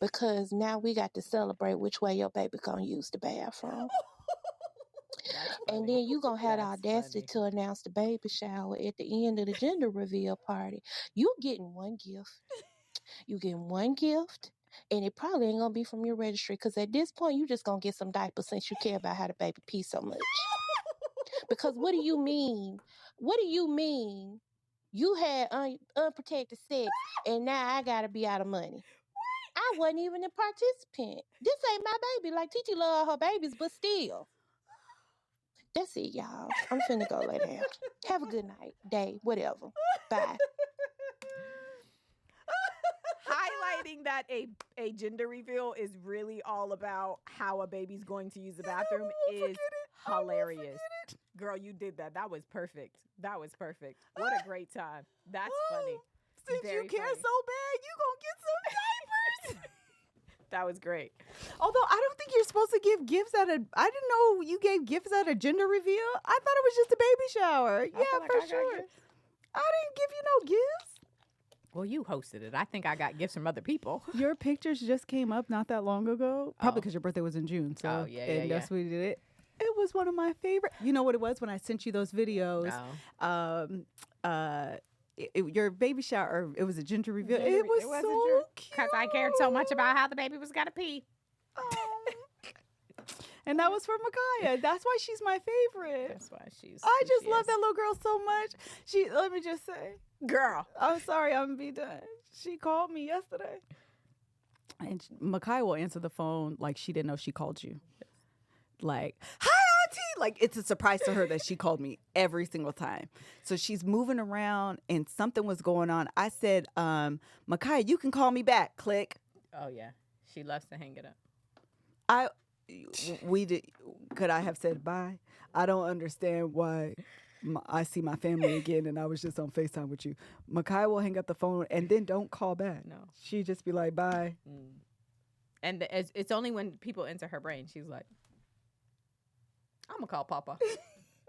Because now we got to celebrate which way your baby gonna use the bathroom. And then you gonna have the audacity to announce the baby shower at the end of the gender reveal party. You getting one gift. You getting one gift, and it probably ain't gonna be from your registry, because at this point you just gonna get some diapers since you care about how the baby pee so much. Because what do you mean? What do you mean? You had unprotected sex, and now I gotta be out of money. I wasn't even a participant. This ain't my baby. Like, Titi love her babies, but still. That's it, y'all. I'm finna go lay down. Have a good night, day, whatever. Bye. Highlighting that a gender reveal is really all about how a baby's going to use the bathroom is hilarious. Girl, you did that. That was perfect. That was perfect. What a great time. That's funny. Since Very you care funny. so bad, you gonna get some diapers. That was great. Although I don't think you're supposed to give gifts I didn't know you gave gifts at a gender reveal. I thought it was just a baby shower. feel Yeah, like for I got sure. gifts. I didn't give you no gifts. Well, you hosted it. I think I got gifts from other people. Your pictures just came up not that long ago. Probably Oh. because your birthday was in June. So Oh, yeah, and yeah, that's when we did it. It was one of my favorite. You know what it was when I sent you those videos? Your baby shower. It was a gender reveal. It was so cute. Because I cared so much about how the baby was going to pee. Oh. And that was for Micaiah. That's why she's my favorite. That's why she's. I who just she love is. that little girl so much. Let me just say, Girl. I'm sorry, I'm gonna be done. She called me yesterday, and Micaiah will answer the phone like she didn't know she called you. Like, hi, auntie. Like, it's a surprise to her that she called me every single time. So she's moving around, and something was going on. I said, Micaiah, you can call me back. Click. Oh, yeah. She loves to hang it up. we did. Could I have said bye? I don't understand why. I see my family again, and I was just on FaceTime with you. Makai will hang up the phone and then don't call back. No. She just be like, bye. And it's only when people enter her brain, she's like, I'm going to call Papa.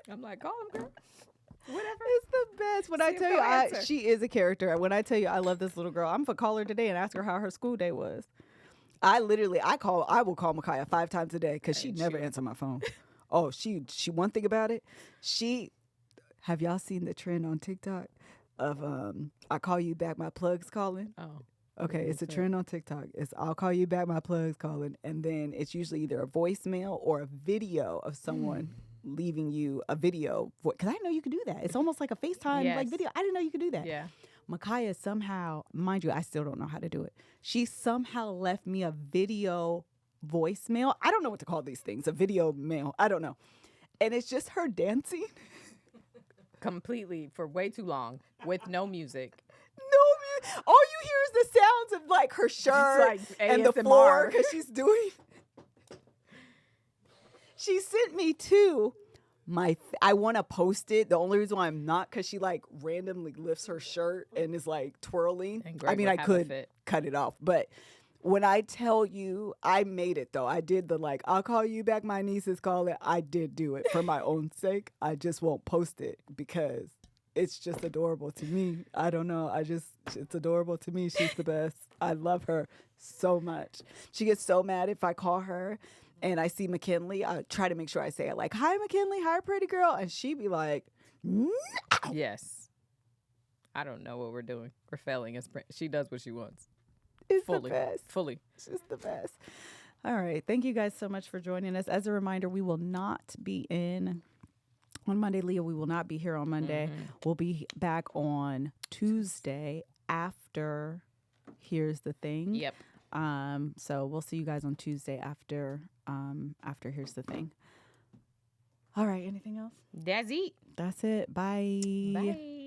I'm like, call him, girl. Whatever. It's the best. When I tell you, she is a character. When I tell you I love this little girl, I'm going to call her today and ask her how her school day was. I will call Micaiah 5 times a day because she never answer my phone. Oh, she one thing about it, have y'all seen the trend on TikTok of I call you back, my plug's calling? Oh. Okay, it's a trend on TikTok. It's I'll call you back, my plug's calling. And then it's usually either a voicemail or a video of someone leaving you a video. Because I didn't know you could do that. It's almost like a FaceTime like video. I didn't know you could do that. Yeah. Micaiah somehow, mind you, I still don't know how to do it. She somehow left me a video voicemail. I don't know what to call these things. A video mail. I don't know. And it's just her dancing. Completely for way too long with no music. All you hear is the sounds of like her shirt like and the ASMR. floor because she's doing. She sent me two. I want to post it. The only reason why I'm not because she like randomly lifts her shirt and is like twirling. And I Greg mean, would I have a could fit. cut it off, but when I tell you, I made it though. I did the like, I'll call you back. My niece is calling. I did do it for my own sake. I just won't post it because it's just adorable to me. I don't know. It's adorable to me. She's the best. I love her so much. She gets so mad if I call her and I see McKinley. I try to make sure I say it like, hi, McKinley. Hi, pretty girl. And she be like, no. Yes. I don't know what we're doing. We're failing. She does what she wants. It's Fully. the best. Fully. It's just the best. All right. Thank you guys so much for joining us. As a reminder, we will not be in on Monday, Leah. We will not be here on Monday. We'll be back on Tuesday after Here's the Thing. Yep. So we'll see you guys on Tuesday after Here's the Thing. All right. Anything else? That's it. That's it. Bye. Bye.